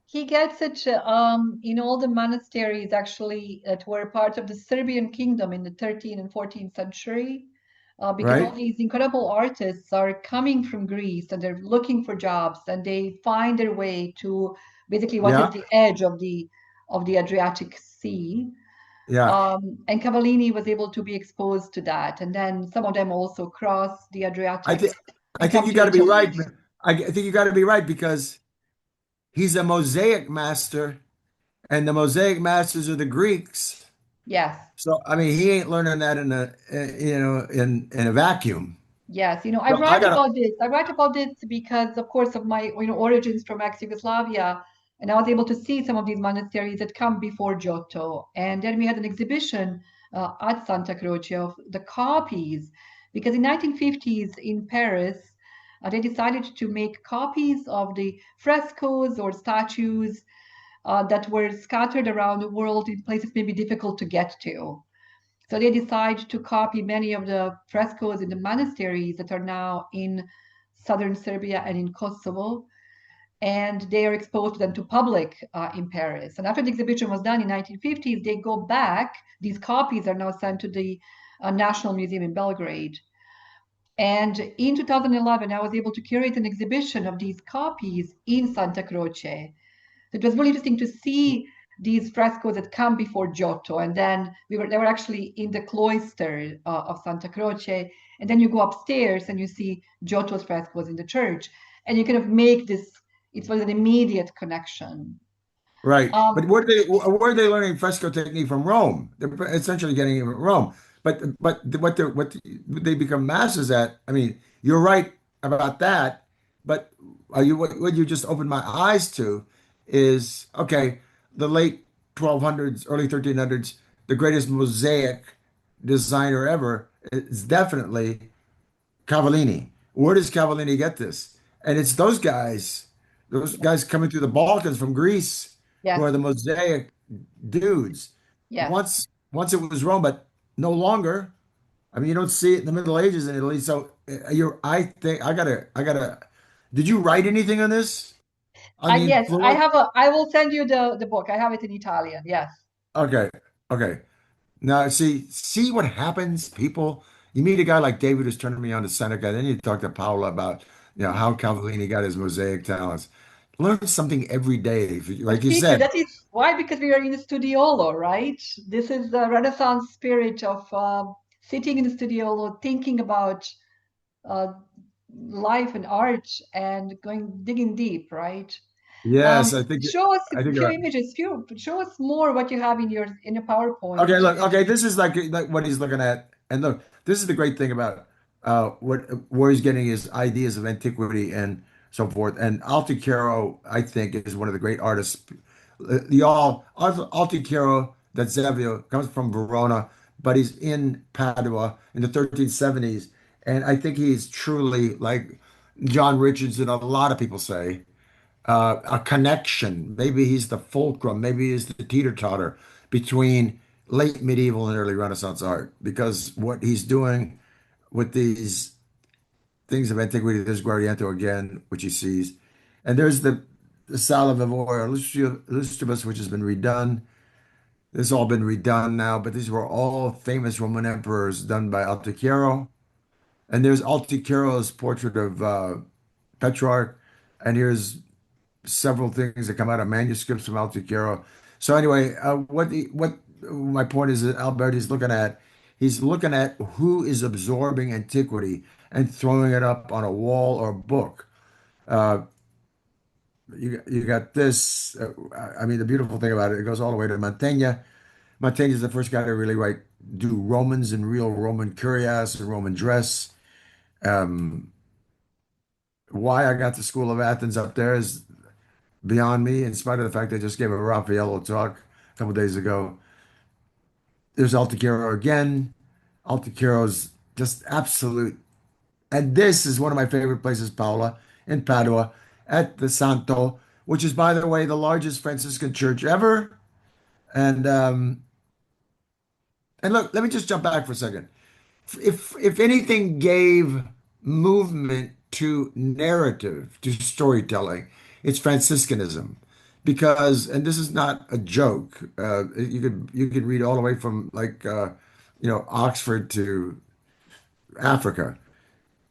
He gets it in all the monasteries actually that were part of the Serbian kingdom in the 13th and 14th century, because all Right? these incredible artists are coming from Greece and they're looking for jobs and they find their way to basically what is Yeah. the edge of the Adriatic Sea. Yeah. And Cavallini was able to be exposed to that, and then some of them also cross the I Adriatic think I and think come you to got to be Italy. right. I think you got to be right because he's a mosaic master, and the mosaic masters are the Greeks. Yes. So I mean, he ain't learning that in a in a vacuum. Yes, I So I write gotta. about this. I write about this because, of course, of my origins from ex-Yugoslavia, and I was able to see some of these monasteries that come before Giotto. And then we had an exhibition at Santa Croce of the copies, because in 1950s in Paris, they decided to make copies of the frescoes or statues that were scattered around the world in places maybe difficult to get to. So they decide to copy many of the frescoes in the monasteries that are now in southern Serbia and in Kosovo, and they are exposed then to public in Paris. And after the exhibition was done in 1950s, they go back. These copies are now sent to the National Museum in Belgrade. And in 2011, I was able to curate an exhibition of these copies in Santa Croce. It was really interesting to see these frescoes that come before Giotto, and then they were actually in the cloister of Santa Croce, and then you go upstairs and you see Giotto's frescoes in the church, and you kind of make this. It was an immediate connection. Right. But Um, were they learning fresco technique from Rome? They're essentially getting it from Rome. But they become masters at, I mean, you're right about that, but are you what you just opened my eyes to is okay, the late 1200s, early 1300s, the greatest mosaic designer ever is definitely Cavallini. Where does Cavallini get this? And it's those guys coming through the Balkans from Greece, who yes, are the mosaic dudes. yes. Once it was Rome, but no longer. I mean, you don't see it in the Middle Ages in Italy. So I think I gotta. Did you write anything on this? On the Yes, I influence? have a. I will send you the book. I have it in Italian. Yes. Okay, okay. Now, see what happens, people. You meet a guy like David who's turning me on to Seneca, then you talk to Paola about, how Cavallini got his mosaic talents. Learn something every day. But Like you Peter, said, that is why, because we are in the studiolo, right? This is the Renaissance spirit of sitting in the studiolo, thinking about uh, life and art and going digging deep, right? yes, Show us I think a you're few right. images. Show us more what you have in your Okay, PowerPoint. look, okay, this is like what he's looking at. And look, this is the great thing about what where he's getting his ideas of antiquity and so forth. And Altichero, I think, is one of the great artists. Altichero that Zevio comes from Verona, but he's in Padua in the 1370s. And I think he's truly like John Richards and a lot of people say a connection. Maybe he's the fulcrum, maybe he's the teeter-totter between late medieval and early Renaissance art, because what he's doing with these things of antiquity, there's Guariento again, which he sees, and there's the Sala Vivore Illustribus, which has been redone. This has all been redone now, but these were all famous Roman emperors done by Altichero. And there's Altichero's portrait of Petrarch, and here's several things that come out of manuscripts from Altichero. So anyway, what my point is that Alberti's looking at, he's looking at who is absorbing antiquity and throwing it up on a wall or a book. Uh, you got this. I mean, the beautiful thing about it, it goes all the way to Mantegna. Mantegna is the first guy to really do Romans and real Roman cuirass and Roman dress. Um, why I got the School of Athens up there is beyond me, in spite of the fact I just gave a Raffaello talk a couple days ago. There's Altichero again. Altichero's just absolute. And this is one of my favorite places, Paola, in Padua, at the Santo, which is, by the way, the largest Franciscan church ever. And and look, let me just jump back for a second. if anything gave movement to narrative, to storytelling, it's Franciscanism. Because, and this is not a joke, you could read all the way from like Oxford to Africa.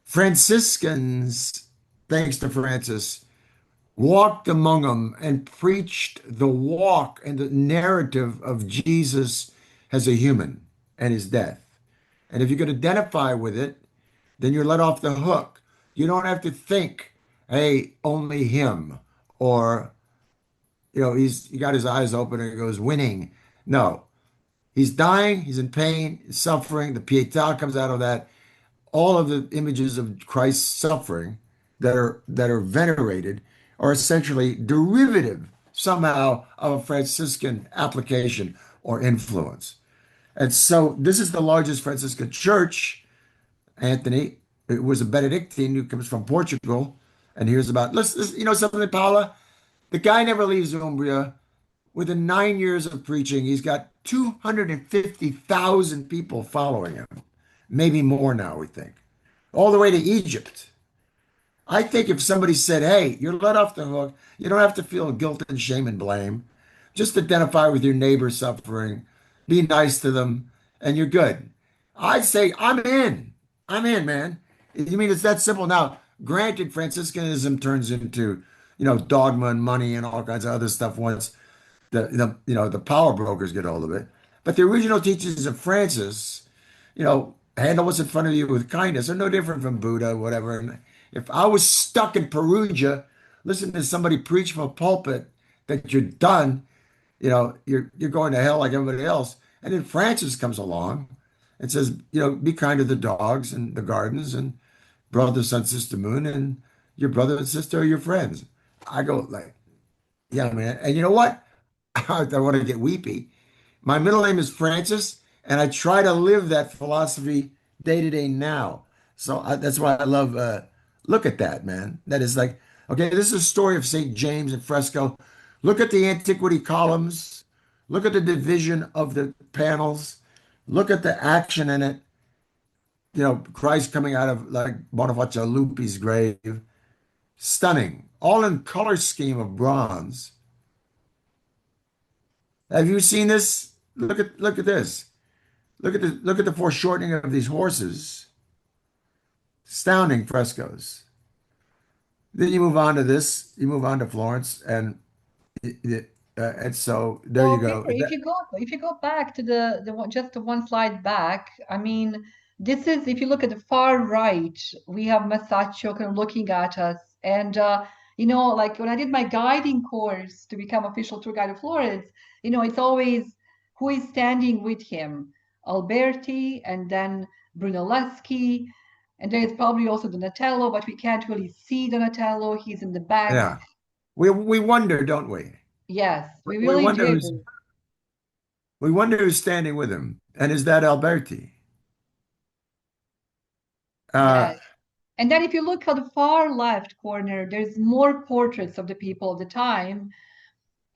Franciscans, thanks to Francis, walked among them and preached the walk and the narrative of Jesus as a human and his death. And if you could identify with it, then you're let off the hook. You don't have to think, hey, only him, or he got his eyes open and he goes winning. No, he's dying, he's in pain, he's suffering. The pietà comes out of that. All of the images of Christ's suffering that are venerated are essentially derivative somehow of a Franciscan application or influence. And so this is the largest Franciscan church, Anthony. It was a Benedictine who comes from Portugal and hears about, listen, you know something, Paola? The guy never leaves Umbria. Within 9 years of preaching, he's got 250,000 people following him. Maybe more now, we think. All the way to Egypt. I think if somebody said, hey, you're let off the hook, you don't have to feel guilt and shame and blame. Just identify with your neighbor's suffering, be nice to them, and you're good. I'd say, I'm in. I'm in, man. You mean it's that simple? Now, granted, Franciscanism turns into, dogma and money and all kinds of other stuff once the power brokers get hold of it. But the original teachings of Francis, handle what's in front of you with kindness are no different from Buddha, whatever. And if I was stuck in Perugia, listening to somebody preach from a pulpit that you're done, you're going to hell like everybody else. And then Francis comes along and says, be kind to the dogs and the gardens and brother, sun, sister, moon, and your brother and sister are your friends. I go like, yeah, man. And you know what? I want to get weepy. My middle name is Francis, and I try to live that philosophy day to day now. So that's why I love. Look at that, man. That is like, okay, this is a story of St. James in fresco. Look at the antiquity columns. Look at the division of the panels. Look at the action in it. Christ coming out of like Bonifacio Lupi's grave. Stunning. All in color scheme of bronze. Have you seen this? Look at this. Look at the foreshortening of these horses. Astounding frescoes. Then you move on to this. You move on to Florence, and so there you Well, go. Peter, if you go back to the one, just the one slide back, I mean, this is if you look at the far right, we have Masaccio kind of looking at us, and like when I did my guiding course to become official tour guide of Florence, it's always who is standing with him, Alberti, and then Brunelleschi, and then it's probably also Donatello, but we can't really see Donatello. He's in the back. Yeah, we wonder, don't we? Yes, we We really wonder who's do. we wonder who's standing with him, and is that Alberti? Uh, Yes. And then if you look at the far left corner, there's more portraits of the people of the time.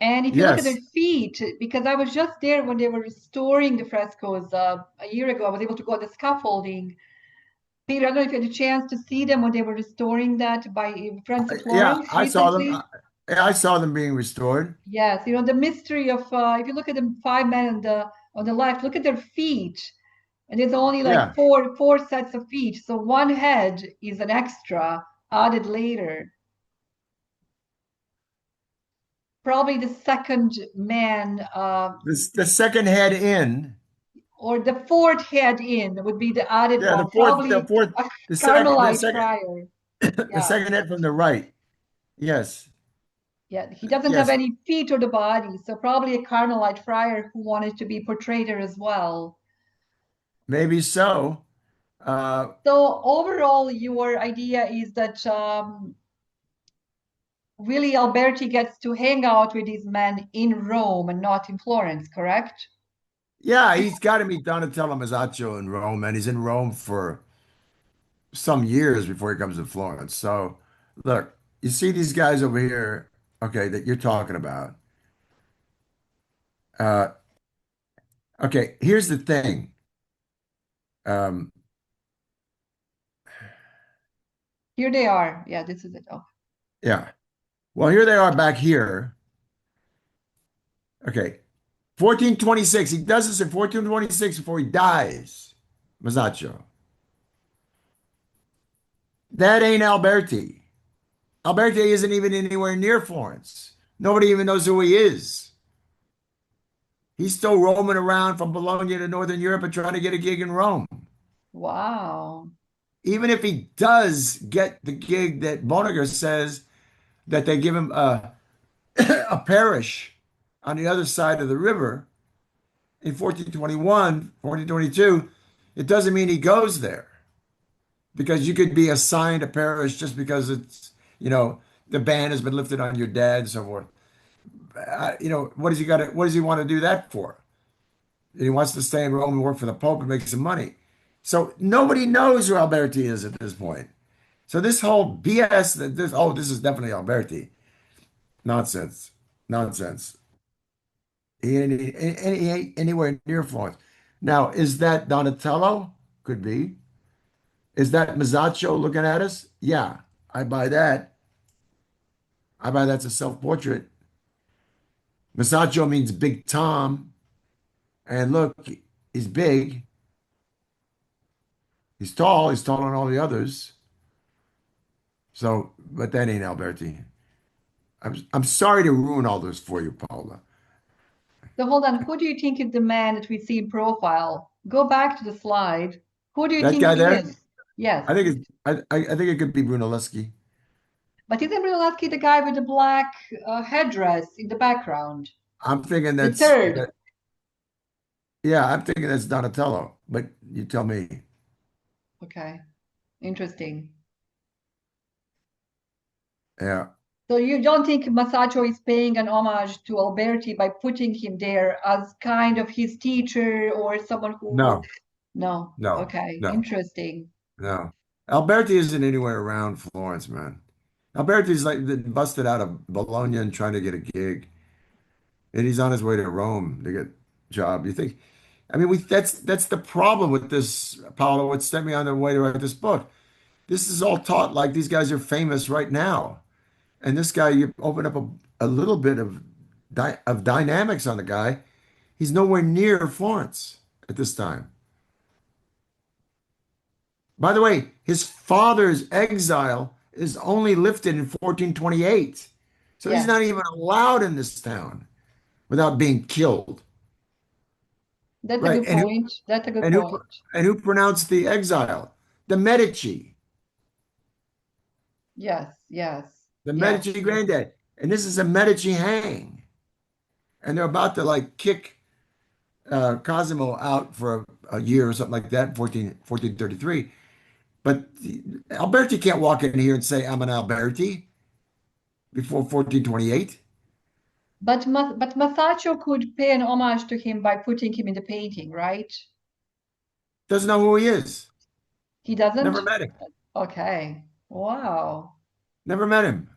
And if you look at their yes, feet, because I was just there when they were restoring the frescoes a year ago, I was able to go at the scaffolding. Peter, I don't know if you had a chance to see them when they were restoring that by Friends of yeah, Florence I saw them. recently. I saw them being restored. Yes, the mystery of if you look at the five men on the left, look at their feet. And there's only like Yeah, four sets of feet. So one head is an extra added later. Probably the second man, the second head in. or the fourth head in would be the added Yeah, one. Probably a the second, the Carmelite second, friar. the Yeah, second head from the right. Yes, yeah. He doesn't have yes, any feet or the body, so probably a Carmelite friar who wanted to be portrayed there as well. maybe so. Uh, So overall, your idea is that really Alberti gets to hang out with these men in Rome and not in Florence, correct? yeah, he's got to meet Donatello Mazzaccio in Rome, and he's in Rome for some years before he comes to Florence. So, look, you see these guys over here, okay, that you're talking about. Uh, okay, here's the thing. Here they are. Yeah, this is it. Oh, Yeah. Well, here they are back here. Okay. 1426. He does this in 1426 before he dies. Masaccio. That ain't Alberti. Alberti isn't even anywhere near Florence. Nobody even knows who he is. He's still roaming around from Bologna to Northern Europe and trying to get a gig in Rome. wow. Even if he does get the gig that Boninger says that they give him a parish on the other side of the river in 1421, 1422, it doesn't mean he goes there because you could be assigned a parish just because it's, you know, the ban has been lifted on your dad and so forth. What does he got to, what does he want to do that for? He wants to stay in Rome and work for the Pope and make some money. So nobody knows who Alberti is at this point. So this whole BS that this is definitely Alberti. Nonsense. Nonsense. He ain't anywhere near Florence. Now, is that Donatello? Could be. Is that Masaccio looking at us? Yeah, I buy that. I buy that's a self-portrait. Masaccio means Big Tom. And look, he's big. He's tall. He's taller than all the others. So, but that ain't Alberti. I'm sorry to ruin all this for you, Paola. So hold on. Who do you think is the man that we see in profile? Go back to the slide. Who do you That think guy he there, is? Yes. I think it's I think it could be Brunelleschi. But isn't Brunelleschi the guy with the black headdress in the background? I'm thinking The third. yeah, I'm thinking that's Donatello, but you tell me. Okay. Interesting. Yeah. So you don't think Masaccio is paying an homage to Alberti by putting him there as kind of his teacher or someone who... No, No. no, Okay. no, Interesting. no. Alberti isn't anywhere around Florence, man. Alberti's like busted out of Bologna and trying to get a gig, and he's on his way to Rome to get a job. You think? I mean, that's the problem with this, Paolo. What sent me on the way to write this book. This is all taught like these guys are famous right now, and this guy, you open up a little bit of dynamics on the guy. He's nowhere near Florence at this time. By the way, his father's exile is only lifted in 1428. So he's not Yes. even allowed in this town without being killed. That's a Right. good point. That's a good And who point. and who pronounced the exile? The Medici, Yes. Yes. the Yes. Medici granddad. And this is a Medici hang. And they're about to like kick Cosimo out for a year or something like that, 1433. But Alberti can't walk in here and say, I'm an Alberti before 1428. But Masaccio could pay an homage to him by putting him in the painting, right? Doesn't know who he is. He Never doesn't? met him. Okay. Wow. Never met him.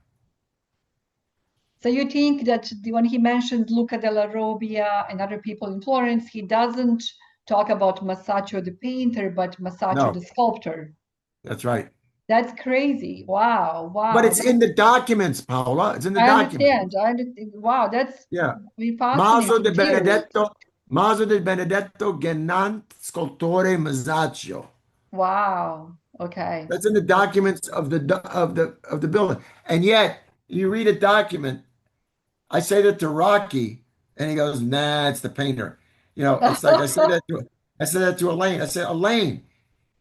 So you think that when he mentioned Luca della Robbia and other people in Florence, he doesn't talk about Masaccio the painter, but Masaccio the No, sculptor. that's right. That's crazy. Wow. But Wow. it's in the documents, Paola. It's in the I understand. documents. I understand. Wow, that's Yeah. Maso fascinating de theory. Benedetto, Maso de Benedetto Genant Scultore Masaccio. Wow. Okay. That's in the documents of the building. And yet you read a document. I say that to Rocky, and he goes, "Nah, it's the painter." You know, it's like I said that to Elaine. I said, Elaine,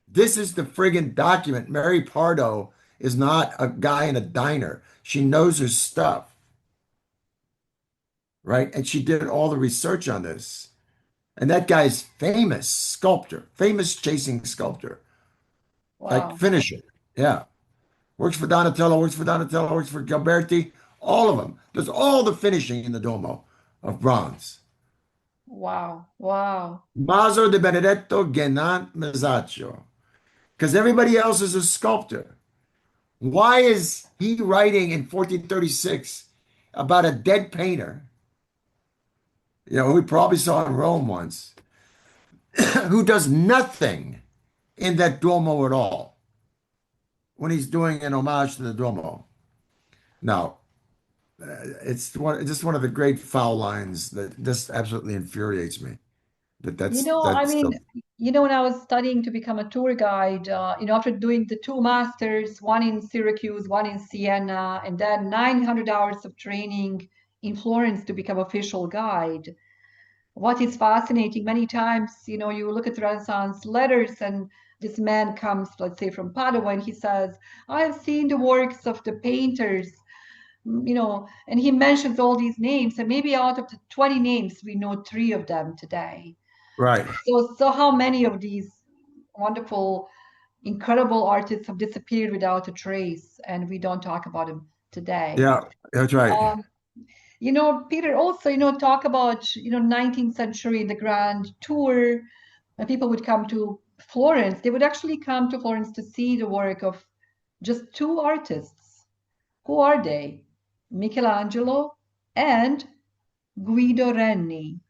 this is the friggin' document. Mary Pardo is not a guy in a diner. She knows her stuff, right? And she did all the research on this. And that guy's famous sculptor, famous chasing sculptor, like Wow. finisher. Yeah. Works for Donatello, works for Donatello, works for Gilberti, all of them. Does all the finishing in the Duomo of bronze. Wow. Wow. Maso de Benedetto Genant Masaccio. Because everybody else is a sculptor. Why is he writing in 1436 about a dead painter, who we probably saw in Rome once, who does nothing in that Duomo at all? when he's doing an homage to the Duomo. Now, it's just one of the great foul lines that just absolutely infuriates me. That You that's know, I that's mean, the when I was studying to become a tour guide, after doing the two masters, one in Syracuse, one in Siena, and then 900 hours of training in Florence to become official guide. What is fascinating, many times, you look at Renaissance letters and this man comes, let's say, from Padua, and he says, I've seen the works of the painters, and he mentions all these names, and maybe out of the 20 names, we know three of them today. right. So how many of these wonderful, incredible artists have disappeared without a trace, and we don't talk about them today? Yeah, that's right. Um, Peter, also, talk about, 19th century, the Grand Tour. When people would come to Florence, they would actually come to Florence to see the work of just two artists. Who are they? Michelangelo and Guido Reni.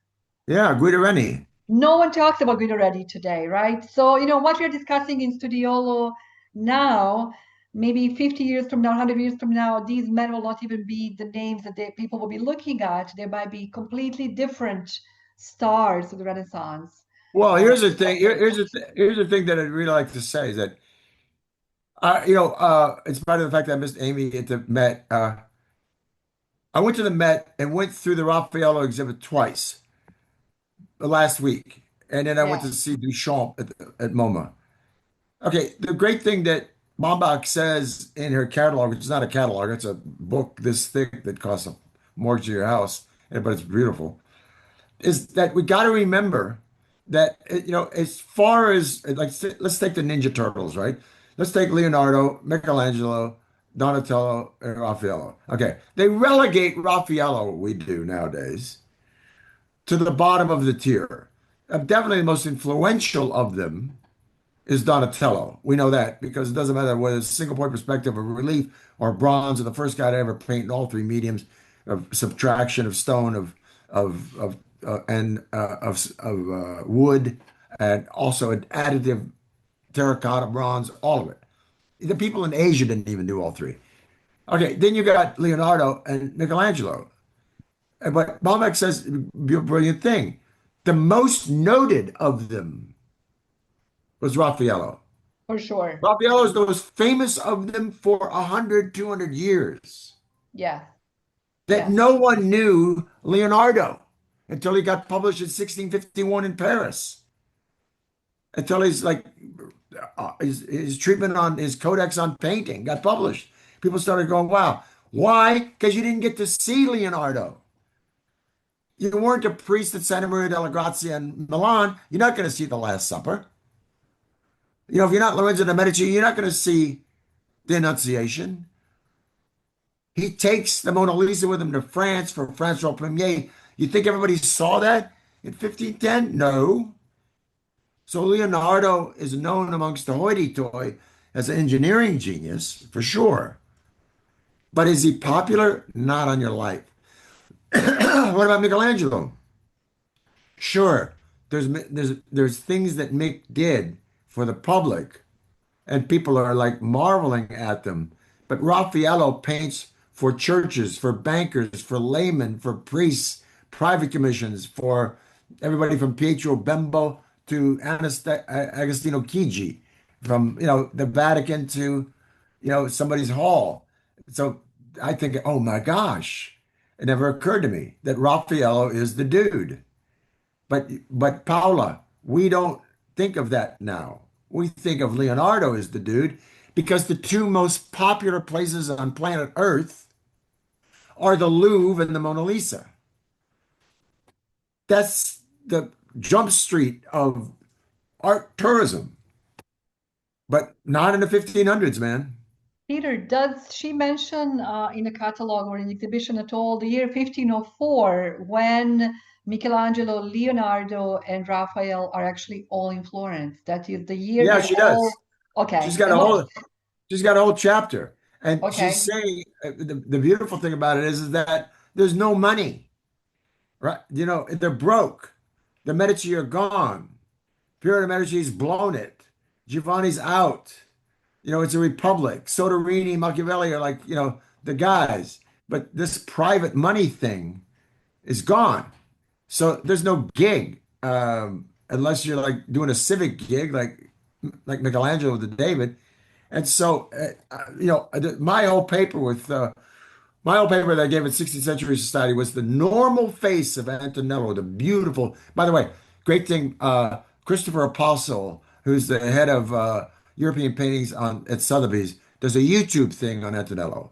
Yeah, Guido Reni. No one talks about Guido Reni today, right? So, what we're discussing in Studiolo now, maybe 50 years from now, 100 years from now, these men will not even be the names that people will be looking at. They might be completely different stars of the Renaissance. Well, Uh, here's the thing. Here's the thing that I'd really like to say is that in spite of the fact that I missed Amy at the Met, I went to the Met and went through the Raffaello exhibit twice last week, and then I went yeah, to see Duchamp at MoMA. Okay, the great thing that Baumbach says in her catalog, which is not a catalog, it's a book this thick that costs a mortgage of your house, but it's beautiful, is that we got to remember that, as far as like, let's take the Ninja Turtles, right? Let's take Leonardo, Michelangelo, Donatello, and Raffaello. Okay, they relegate Raffaello, we do nowadays, to the bottom of the tier. Definitely the most influential of them is Donatello. We know that because it doesn't matter whether it's single point perspective or relief or bronze, or the first guy to ever paint in all three mediums of subtraction of stone, of and of wood, and also an additive terracotta, bronze, all of it. The people in Asia didn't even do all three. Okay, then you got Leonardo and Michelangelo. But Balbec says a brilliant thing. The most noted of them was Raffaello. for sure. Raffaello is the most famous of them for 100, 200 years. Yes, That yes, no one knew Leonardo until he got published in 1651 in Paris. Until his treatment on his codex on painting got published. People started going, wow. Why? Because you didn't get to see Leonardo. You weren't a priest at Santa Maria della Grazia in Milan. You're not going to see the Last Supper. If you're not Lorenzo de' Medici, you're not going to see the Annunciation. He takes the Mona Lisa with him to France for Francois Premier. You think everybody saw that in 1510? No. So Leonardo is known amongst the hoity-toity as an engineering genius, for sure. But is he popular? Not on your life. What about Michelangelo? Sure, there's things that Mick did for the public, and people are like marveling at them. But Raffaello paints for churches, for bankers, for laymen, for priests, private commissions, for everybody from Pietro Bembo to Agostino Chigi, from the Vatican to somebody's hall. So I think, oh my gosh, it never occurred to me that Raffaello is the dude. But Paola, we don't think of that now. We think of Leonardo as the dude because the two most popular places on planet Earth are the Louvre and the Mona Lisa. That's the jump street of art tourism, but not in the 1500s, man. Peter, does she mention in a catalog or an exhibition at all the year 1504 when Michelangelo, Leonardo, and Raphael are actually all in Florence? That is the year Yeah, they she all. does. Okay, She's got a and what? whole she's got a whole chapter, and she's Okay, saying the beautiful thing about it is that there's no money, right? They're broke. The Medici are gone. Piero de' Medici's blown it. Giovanni's out. It's a republic. Soderini, Machiavelli are like, the guys. But this private money thing is gone. So there's no gig, unless you're like doing a civic gig, like Michelangelo with the David. And so, my whole paper that I gave at 16th Century Society was the normal face of Antonello, the beautiful. By the way, great thing, Christopher Apostle, who's the head of European paintings at Sotheby's, does a YouTube thing on Antonello.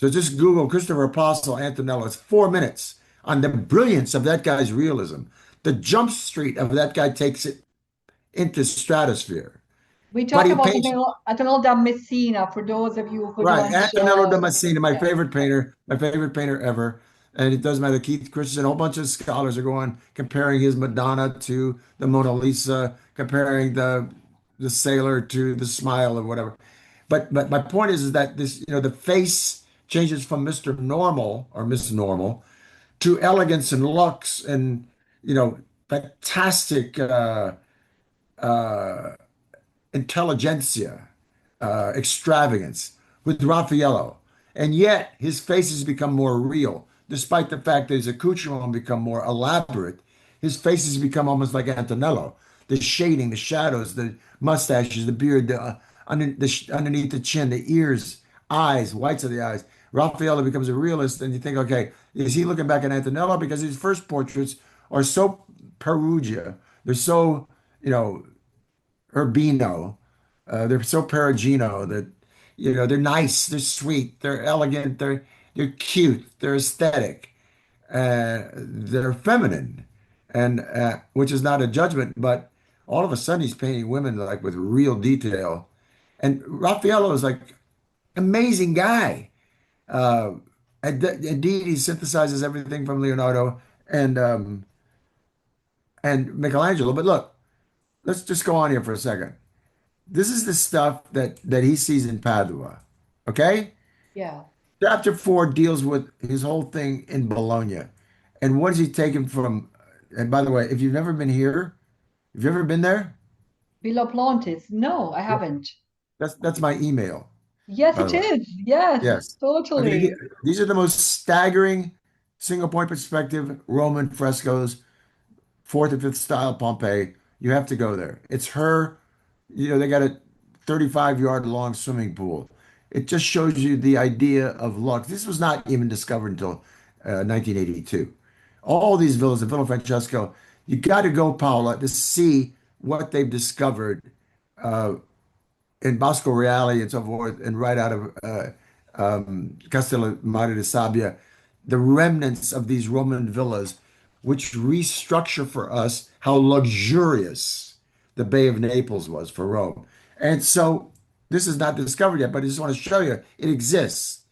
So just Google Christopher Apostle Antonello. It's 4 minutes on the brilliance of that guy's realism. The jump street of that guy takes it into stratosphere. We But talk he about paints. Antonio da Messina for those of you who Right, don't. Antonello Damascene, Yeah, my favorite painter ever, and it doesn't matter. Keith Christensen, a whole bunch of scholars are going comparing his Madonna to the Mona Lisa, comparing the sailor to the smile or whatever. But my point is that this, the face changes from Mr. Normal or Miss Normal to elegance and looks and fantastic intelligentsia, extravagance with Raffaello. And yet his face has become more real, despite the fact that his accoutrements become more elaborate. His face has become almost like Antonello. The shading, the shadows, the mustaches, the beard, underneath the chin, the ears, eyes, whites of the eyes. Raffaello becomes a realist, and you think, okay, is he looking back at Antonello? Because his first portraits are so Perugia, they're so, you know, Urbino. They're so Perugino that they're nice, they're sweet, they're elegant, they're cute, they're aesthetic, they're feminine, and which is not a judgment, but all of a sudden he's painting women like with real detail, and Raffaello is like amazing guy. Uh, Indeed, he synthesizes everything from Leonardo and Michelangelo. But look, let's just go on here for a second. This is the stuff that he sees in Padua. Okay? yeah. Chapter 4 deals with his whole thing in Bologna. And what is he taken from? And by the way, if you've never been here, have you ever been there? Villa Plantis. No, I Yeah. haven't. That's my email, Yes, by it the way. is. Yes, Yes. Okay, totally. these are the most staggering single point perspective Roman frescoes, fourth and fifth style Pompeii. You have to go there. It's her. They got a 35-yard long swimming pool. It just shows you the idea of luck. This was not even discovered until 1982. All these villas, the Villa Francesco, you got to go, Paola, to see what they've discovered in Bosco Reale and so forth, and right out of Castellamare di Sabbia, the remnants of these Roman villas, which restructure for us how luxurious the Bay of Naples was for Rome. And so this is not discovered yet, but I just want to show you it exists.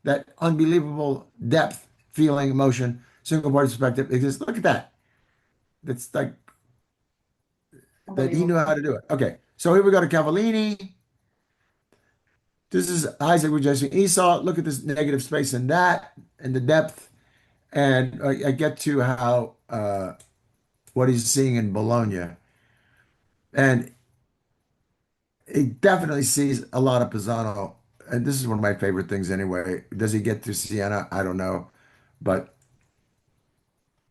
That unbelievable depth, feeling, emotion, single point perspective exists. Look at that. That's like that he knew how Unbelievable. to do it. Okay, so here we go to Cavallini. This is Isaac rejecting Esau. Look at this negative space in that and the depth. And I get to how what he's seeing in Bologna. And he definitely sees a lot of Pisano. And this is one of my favorite things anyway. Does he get to Siena? I don't know. But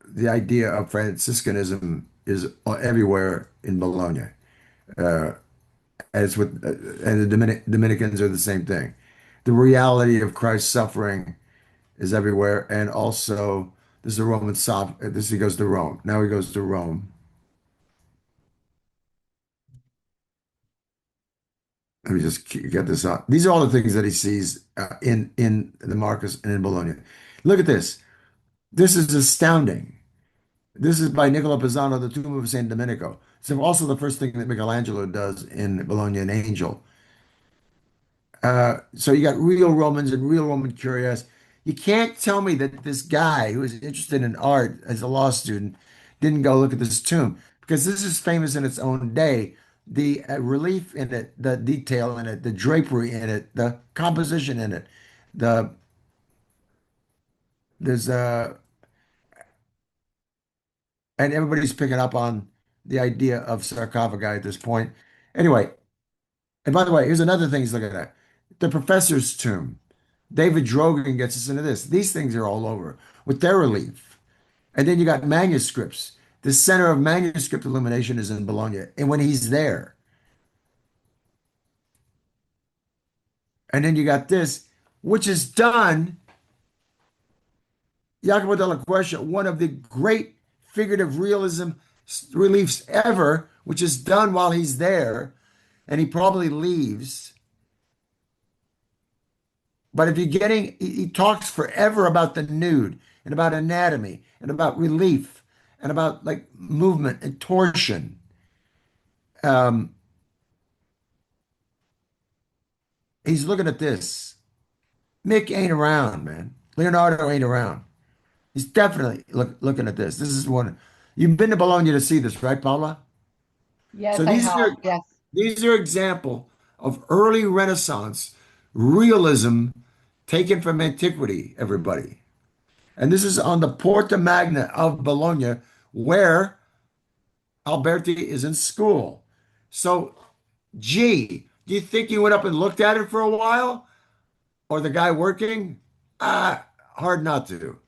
the idea of Franciscanism is everywhere in Bologna. Uh, as with and the Dominicans are the same thing. The reality of Christ's suffering is everywhere. And also, this is a Roman soft. This he goes to Rome. Now he goes to Rome. Let me just get this out. These are all the things that he sees in the Marcus and in Bologna. Look at this. This is astounding. This is by Niccolo Pisano, the tomb of Saint Domenico. It's also the first thing that Michelangelo does in Bologna, an angel. So you got real Romans and real Roman curious. You can't tell me that this guy who is interested in art as a law student didn't go look at this tomb because this is famous in its own day. The relief in it, the detail in it, the drapery in it, the composition in it, the there's and everybody's picking up on the idea of sarcophagi at this point. Anyway, And by the way, here's another thing he's looking at. The professor's tomb. David Drogan gets us into this. These things are all over with their relief. And then you got manuscripts. The center of manuscript illumination is in Bologna. And when he's there, and then you got this, which is done, Jacopo della Quercia, one of the great figurative realism reliefs ever, which is done while he's there, and he probably leaves. But if you're getting, he talks forever about the nude and about anatomy and about relief and about like movement and torsion. Um, he's looking at this. Mick ain't around, man. Leonardo ain't around. He's definitely looking at this. This is one. You've been to Bologna to see this, right, Paola? Yes, So I have. Yes. these are example of early Renaissance realism taken from antiquity, everybody. And this is on the Porta Magna of Bologna, where Alberti is in school. So, gee, do you think you went up and looked at it for a while? Or the guy working? Hard not to.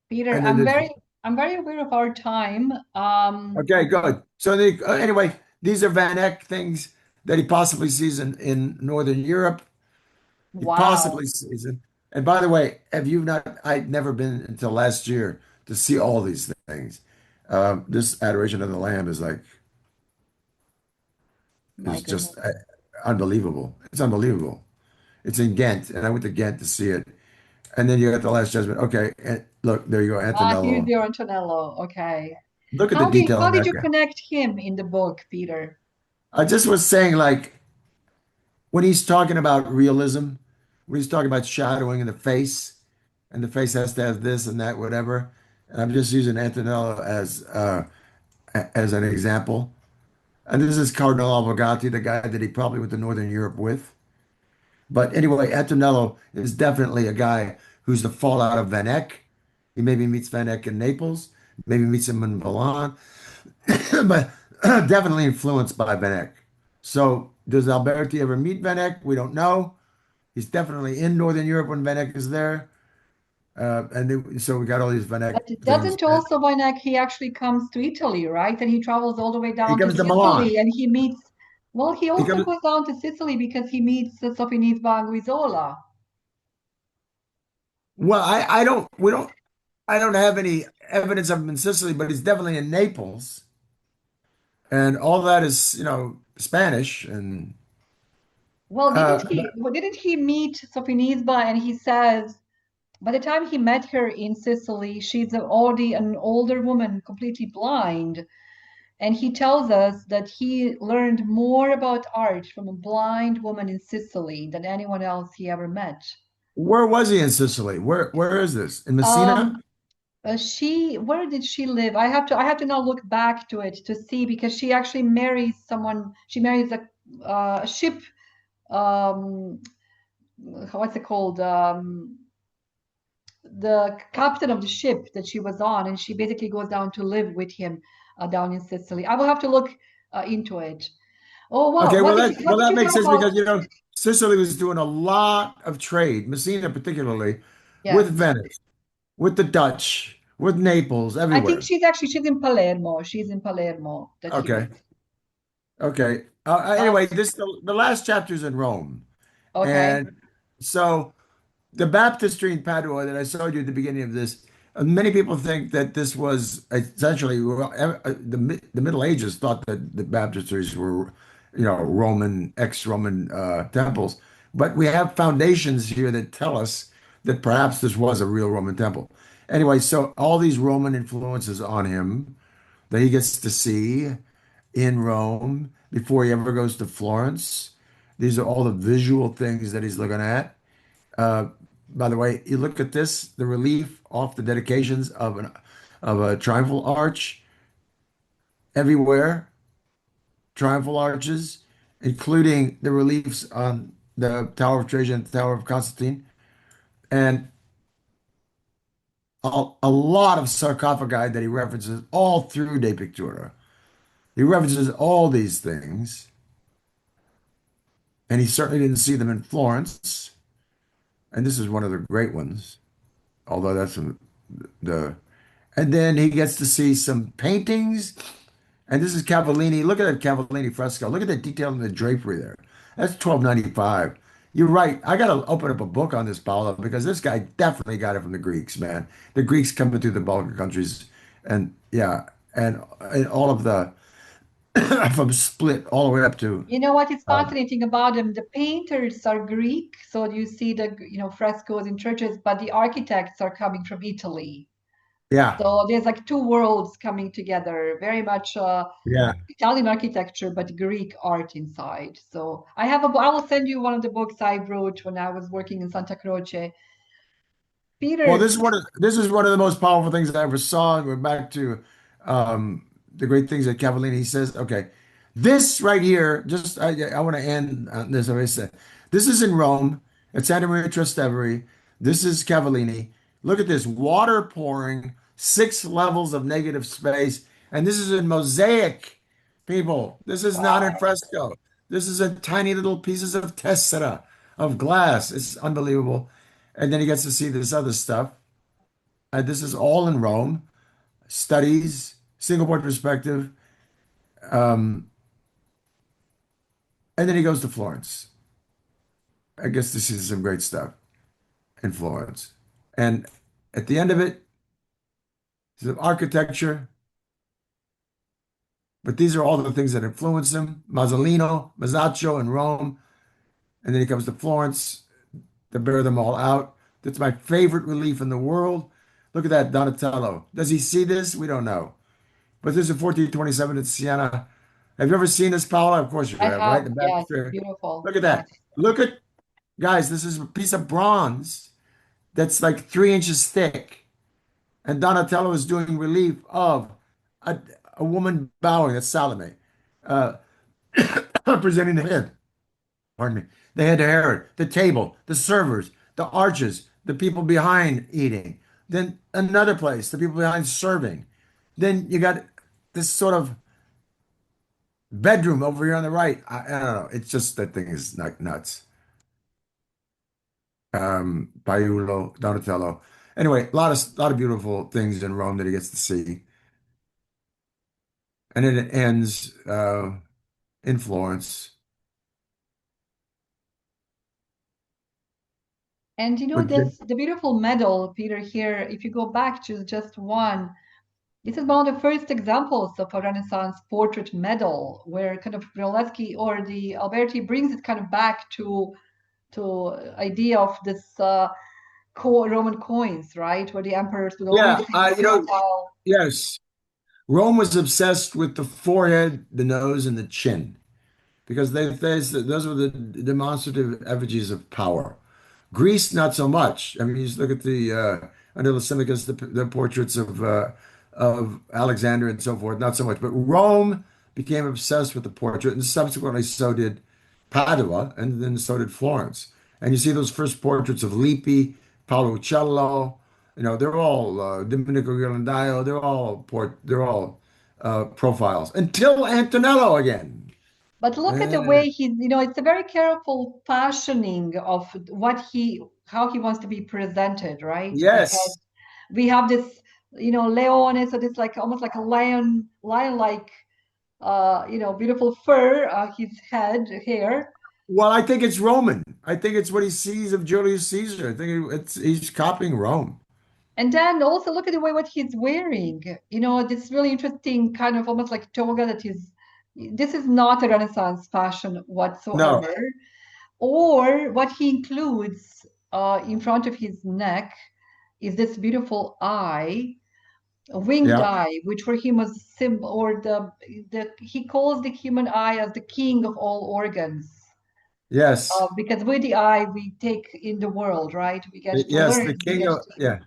Peter, And then there's, I'm very aware of our time. okay, good. So anyway, these are Van Eyck things that he possibly sees in Northern Europe. He Wow. possibly sees it. And by the way, have you not? I'd never been until last year to see all these things. This Adoration of the Lamb is like My is goodness. just unbelievable. It's unbelievable. It's in Ghent, and I went to Ghent to see it. And then you got the Last Judgment. Okay, and look, there you go, Ah, here's Antonello. your Antonello. Okay. Look at the detail How on did that you guy. connect him in the book, Peter? I just was saying, like, when he's talking about realism, when he's talking about shadowing in the face, and the face has to have this and that, whatever. And I'm just using Antonello as an example. And this is Cardinal Albergati, the guy that he probably went to Northern Europe with. But anyway, Antonello is definitely a guy who's the fallout of Van Eyck. He maybe meets Van Eyck in Naples, maybe meets him in Milan, but definitely influenced by Van Eyck. So does Alberti ever meet Van Eyck? We don't know. He's definitely in Northern Europe when Van Eyck is there. So we got all these Van Eyck But things. doesn't also Wojnak, he actually comes to Italy, right? And he travels all the way He down to comes to Milan. Sicily and he meets, well, he He also comes, goes down to Sicily because he meets Sofinis Guizola. well, I don't have any evidence of him in Sicily, but he's definitely in Naples. And all that is, Spanish. And Well, uh, didn't he meet Sofinisba and he says, by the time he met her in Sicily, she's already an older woman, completely blind. And he tells us that he learned more about art from a blind woman in Sicily than anyone else he ever met. where was he in Sicily? Where is this? In Messina? Um, where did she live? I have to now look back to it to see because she actually marries someone. She marries a ship. Um, what's it called? The captain of the ship that she was on, and she basically goes down to live with him down in Sicily. I will have to look into it. Oh wow, Okay, what did that you makes know sense about? because Sicily was doing a lot of trade, Messina particularly, with Yes, Venice, with the Dutch, with Naples, I think everywhere. she's in Palermo. She's in Palermo that he Okay, meets. okay. Uh, Anyway, the last chapter's in Rome, okay. and so the baptistry in Padua that I showed you at the beginning of this, many people think that this was essentially the Middle Ages thought that the baptistries were, Roman, ex-Roman temples, but we have foundations here that tell us that perhaps this was a real Roman temple. Anyway, so all these Roman influences on him that he gets to see in Rome before he ever goes to Florence. These are all the visual things that he's looking at. Uh, by the way, you look at this, the relief off the dedications of a triumphal arch everywhere, triumphal arches, including the reliefs on the Tower of Trajan, the Tower of Constantine, and a lot of sarcophagi that he references all through De Pictura. He references all these things, and he certainly didn't see them in Florence. And this is one of the great ones, although the. And then he gets to see some paintings. And this is Cavallini. Look at that Cavallini fresco. Look at the detail in the drapery there. That's 1295. You're right. I got to open up a book on this, Paola, because this guy definitely got it from the Greeks, man. The Greeks coming through the Balkan countries, and yeah, and all of the from Split all the way up to You know what is uh, fascinating about them? The painters are Greek, so you see the frescoes in churches, but the architects are coming from Italy. yeah, So there's like two worlds coming together, very much yeah. Italian architecture, but Greek art inside. So I will send you one of the books I wrote when I was working in Santa Croce. Well, Peter, this is one of the most powerful things I ever saw. And we're back to the great things that Cavallini. He says, okay, this right here, just I want to end on this. I said, this is in Rome at Santa Maria Trastevere. This is Cavallini. Look at this water pouring, 6 levels of negative space, and this is in mosaic, people. This is not in wow. fresco. This is in tiny little pieces of tessera of glass. It's unbelievable. And then he gets to see this other stuff. This is all in Rome, studies, single point perspective. Um, and then he goes to Florence. I guess this is some great stuff in Florence. And at the end of it, some architecture, but these are all the things that influence him. Mazzolino, Masaccio in Rome. And then he comes to Florence to bear them all out. That's my favorite relief in the world. Look at that Donatello. Does he see this? We don't know. But this is 1427 at Siena. Have you ever seen this, Paola? Of course you I have, right? have, The back yes, there. beautiful, Look at yes. that. Look at, guys, this is a piece of bronze that's like 3 inches thick. And Donatello is doing relief of a, a woman bowing. That's Salome, uh, presenting the head. Pardon me. The head to Herod, the table, the servers, the arches, the people behind eating. Then another place, the people behind serving. Then you got this sort of bedroom over here on the right. I don't know. It's just that thing is like nuts. Paolo, Donatello. Anyway, a lot of beautiful things in Rome that he gets to see, and then it ends in Florence And with this the beautiful medal, Peter, here, if you go back to just one, this is one of the first examples of a Renaissance portrait medal where kind of Brunelleschi or the Alberti brings it kind of back to idea of this Roman coins, right? Where the emperors would always yeah, take a profile. yes. Rome was obsessed with the forehead, the nose, and the chin because those were the demonstrative effigies of power. Greece, not so much. I mean, you just look at the under Lysimachus, the portraits of Alexander and so forth, not so much. But Rome became obsessed with the portrait, and subsequently so did Padua, and then so did Florence. And you see those first portraits of Lippi, Paolo Uccello. They're all Domenico Ghirlandaio. They're all profiles until Antonello again. But look at the Uh, way it's a very careful fashioning of how he wants to be presented, right? Because yes. we have this, Leone, so this like almost like a lion-like, beautiful fur, his hair. Well, I think it's Roman. I think it's what he sees of Julius Caesar. I think he's copying Rome. And then also look at the way what he's wearing. This really interesting kind of almost like toga this is not a Renaissance fashion No. whatsoever. Or what he includes in front of his neck is this beautiful eye, a winged Yeah. eye, which for him was symbol, or he calls the human eye as the king of all organs. Yes. Because with the eye we take in the world, right? We get to Yes. learn, The we king get of to yeah.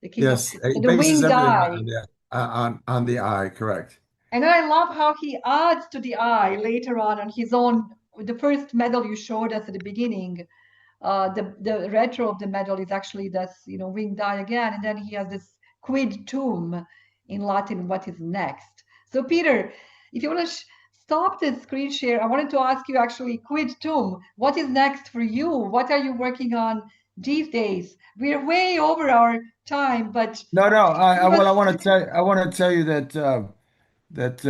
the king of Yes. He the bases winged everything eye. on the eye. Correct. And then I love how he adds to the eye later on his own. The first medal you showed us at the beginning, the retro of the medal is actually this, winged eye again, and then he has this quid tum in Latin, what is next. So Peter, if you want to stop this screen share, I wanted to ask you actually, quid tum, what is next for you? What are you working on these days? We're way over our time, but No, no. give Well, us I want to tell you that that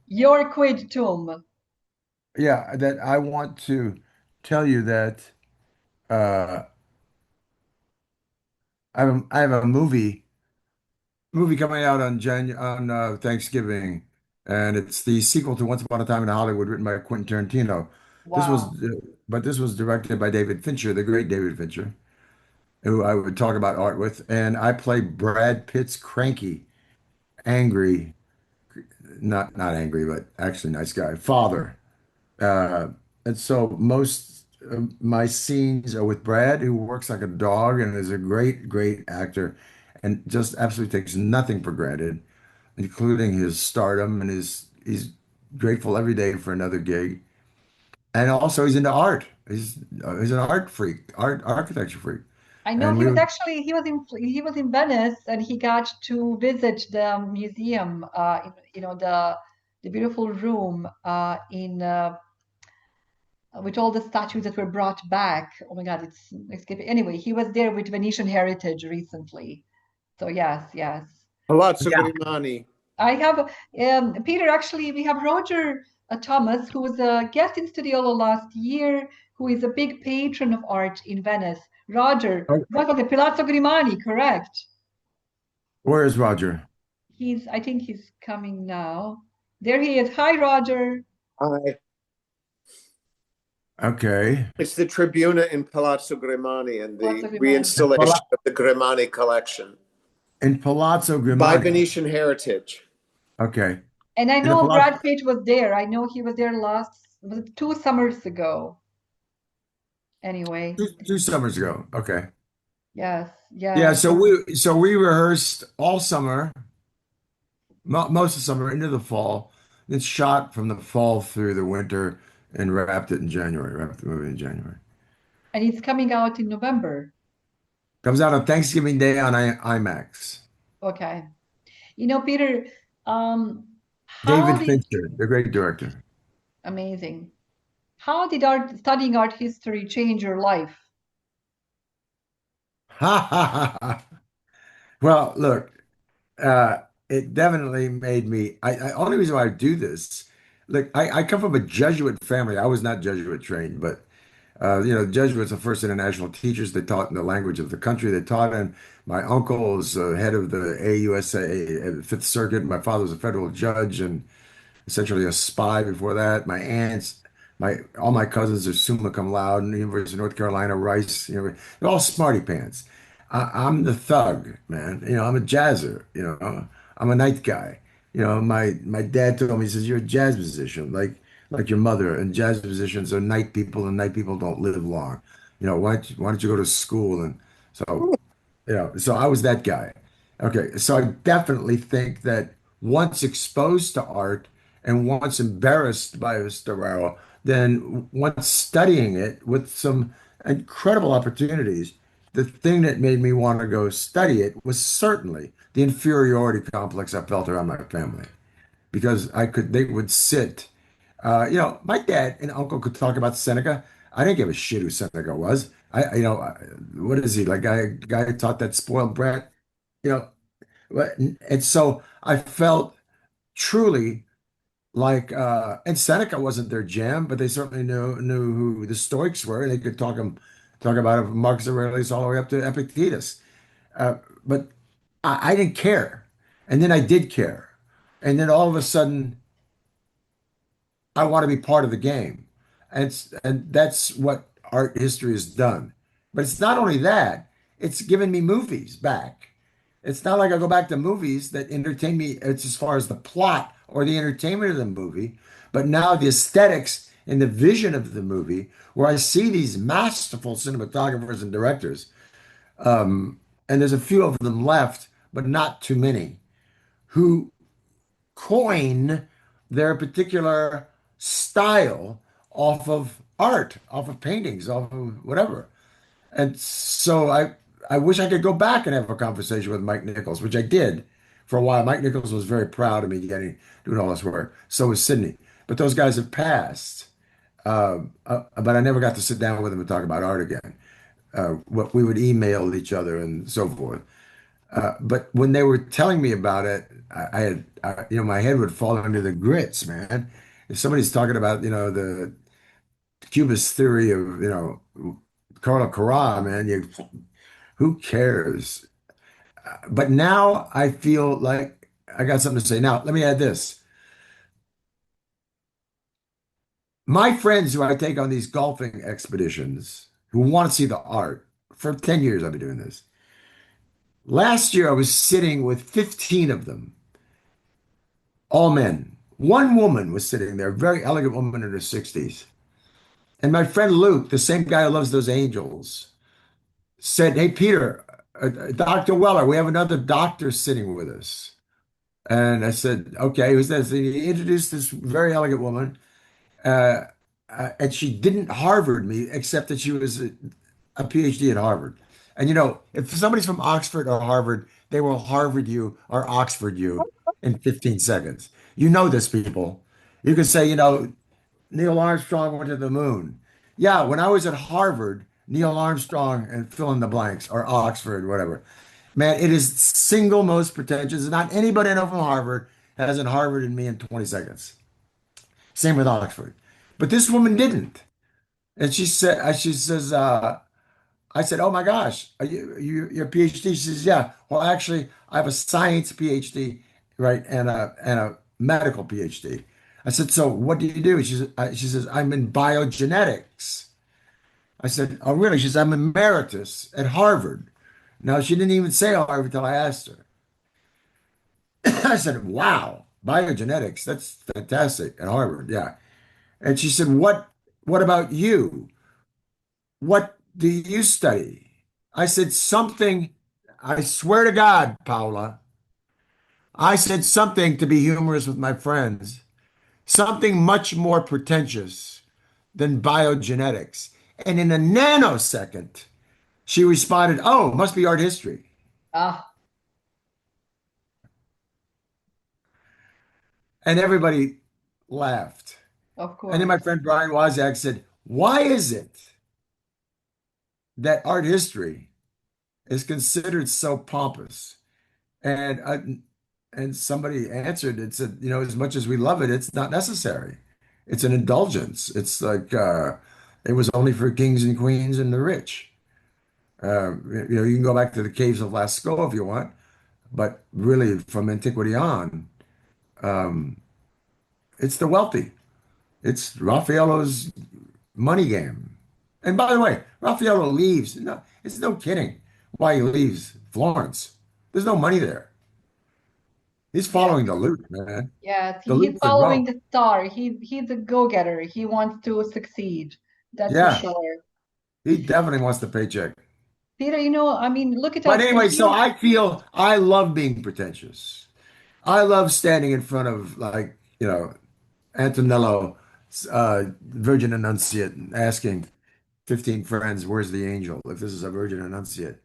your quid tum. yeah, that I want to tell you that uh, I have a movie coming out on Thanksgiving, and it's the sequel to Once Upon a Time in Hollywood, written by Quentin Tarantino. This was, Wow. but this was directed by David Fincher, the great David Fincher, who I would talk about art with, and I play Brad Pitt's cranky, angry, not angry, but actually nice guy, father. Uh, and so most of my scenes are with Brad, who works like a dog and is a great, great actor, and just absolutely takes nothing for granted, including his stardom, and he's grateful every day for another gig. And also he's into art. He's an art freak, art architecture freak. I know And he we was would, actually he was in Venice and he got to visit the museum, the beautiful room in with all the statues that were brought back. Oh my God, it's escaping. Anyway, he was there with Venetian Heritage recently. So yes, yes. Palazzo yeah. Grimani. I have Peter. Actually, we have Roger Thomas, who was a guest in Studiolo last year, who is a big patron of art in Venice. Roger, Oh, what was it? Palazzo Grimani, correct? where is Roger? I think he's coming now. There he is. Hi, Roger. Hi. Okay. It's the Tribuna in Palazzo Grimani and Palazzo the Grimani. In, reinstallation Pala of the Grimani collection in Palazzo by Grimani. Venetian Heritage. Okay. And I In the know Palazzo, Brad Pitt was there. I know he was there was it 2 summers ago? Anyway, two summers ago. Okay. yes, Yeah, yes. so we rehearsed all summer, most of summer into the fall, then shot from the fall through the winter and wrapped it in January, wrapped the movie in January. And it's coming out in November. Comes out on Thanksgiving Day on IMAX. Okay. Peter, um, how David did Fincher, the great director. amazing. How did studying art history change your life? Ha ha ha ha. Well, look, uh, it definitely made me. Only reason why I do this, look, I come from a Jesuit family. I was not Jesuit trained, but the Jesuits are first international teachers. They taught in the language of the country they taught in. My uncle is head of the AUSA Fifth Circuit. My father was a federal judge and essentially a spy before that. My aunts, all my cousins are summa cum laude in the University of North Carolina, Rice. They're all smarty pants. I'm the thug, man. I'm a jazzer. I'm a night guy. My dad told me, he says, "You're a jazz musician, like your mother, and jazz musicians are night people, and night people don't live long. Why don't you go to school?" And so so I was that guy. Okay, so I definitely think that once exposed to art and once embarrassed by a Storaro, then once studying it with some incredible opportunities, the thing that made me want to go study it was certainly the inferiority complex I felt around my family because they would sit. My dad and uncle could talk about Seneca. I didn't give a shit who Seneca was. What is he like? Guy who taught that spoiled brat, you know. And so I felt truly like, and Seneca wasn't their jam, but they certainly knew who the Stoics were, and they could talk about it from Marcus Aurelius all the way up to Epictetus. But I didn't care, and then I did care, and then all of a sudden. I want to be part of the game. And that's what art history has done. But it's not only that, it's given me movies back. It's not like I go back to movies that entertain me. It's as far as the plot or the entertainment of the movie, but now the aesthetics and the vision of the movie, where I see these masterful cinematographers and directors, and there's a few of them left, but not too many, who coin their particular style off of art, off of paintings, off of whatever. And so I wish I could go back and have a conversation with Mike Nichols, which I did, for a while. Mike Nichols was very proud of me doing all this work. So was Sydney. But those guys have passed. But I never got to sit down with them and talk about art again. What we would email each other and so forth. But when they were telling me about it, my head would fall into the grits, man. If somebody's talking about, the Cubist theory of, Carlo Carrà, man, who cares? But now I feel like I got something to say. Now, let me add this. My friends who I take on these golfing expeditions who want to see the art, for 10 years I've been doing this. Last year I was sitting with 15 of them, all men. One woman was sitting there, a very elegant woman in her 60s. And my friend Luke, the same guy who loves those angels, said, "Hey, Peter, Dr. Weller, we have another doctor sitting with us." And I said, "Okay, who's this?" And he introduced this very elegant woman. Uh, and she didn't Harvard me, except that she was a PhD at Harvard. And if somebody's from Oxford or Harvard, they will Harvard you or Oxford you in 15 seconds. You know this, people. You can say, Neil Armstrong went to the moon. Yeah, when I was at Harvard, Neil Armstrong and fill in the blanks or Oxford, whatever. Man, it is single most pretentious. Not anybody I know from Harvard hasn't Harvard in me in 20 seconds. Same with Oxford. But this woman didn't. And she says, I said, "Oh my gosh, you're a PhD?" She says, "Yeah. Well, actually, I have a science PhD, right, and a medical PhD." I said, "So what do you do?" She says, "I'm in biogenetics." I said, "Oh, really?" She says, "I'm emeritus at Harvard." Now, she didn't even say Harvard until I asked her. I said, "Wow, biogenetics, that's fantastic at Harvard." Yeah. And she said, What about you? What do you study?" I said, "Something, I swear to God, Paola, I said something to be humorous with my friends, something much more pretentious than biogenetics." And in a nanosecond, she responded, "Oh, must be art history." Ah, And everybody laughed. of And then my course. friend Brian Wozniak said, "Why is it that art history is considered so pompous?" And somebody answered and said, "As much as we love it, it's not necessary. It's an indulgence. It's like it was only for kings and queens and the rich. You can go back to the caves of Lascaux if you want, but really from antiquity on, it's the wealthy. It's Raffaello's money game." And by the way, Raffaello leaves. No, it's no kidding why he leaves Florence. There's no money there. He's Yes, following the loot, man. yes. The He's loot's in following Rome. the star. He's a go-getter. He wants to succeed. That's for Yeah, sure. he definitely wants the paycheck. Peter, I mean, look at But us. We're anyway, so here. I feel I love being pretentious. I love standing in front of Antonello, Virgin Annunciate, and asking 15 friends, "Where's the angel? If this is a Virgin Annunciate,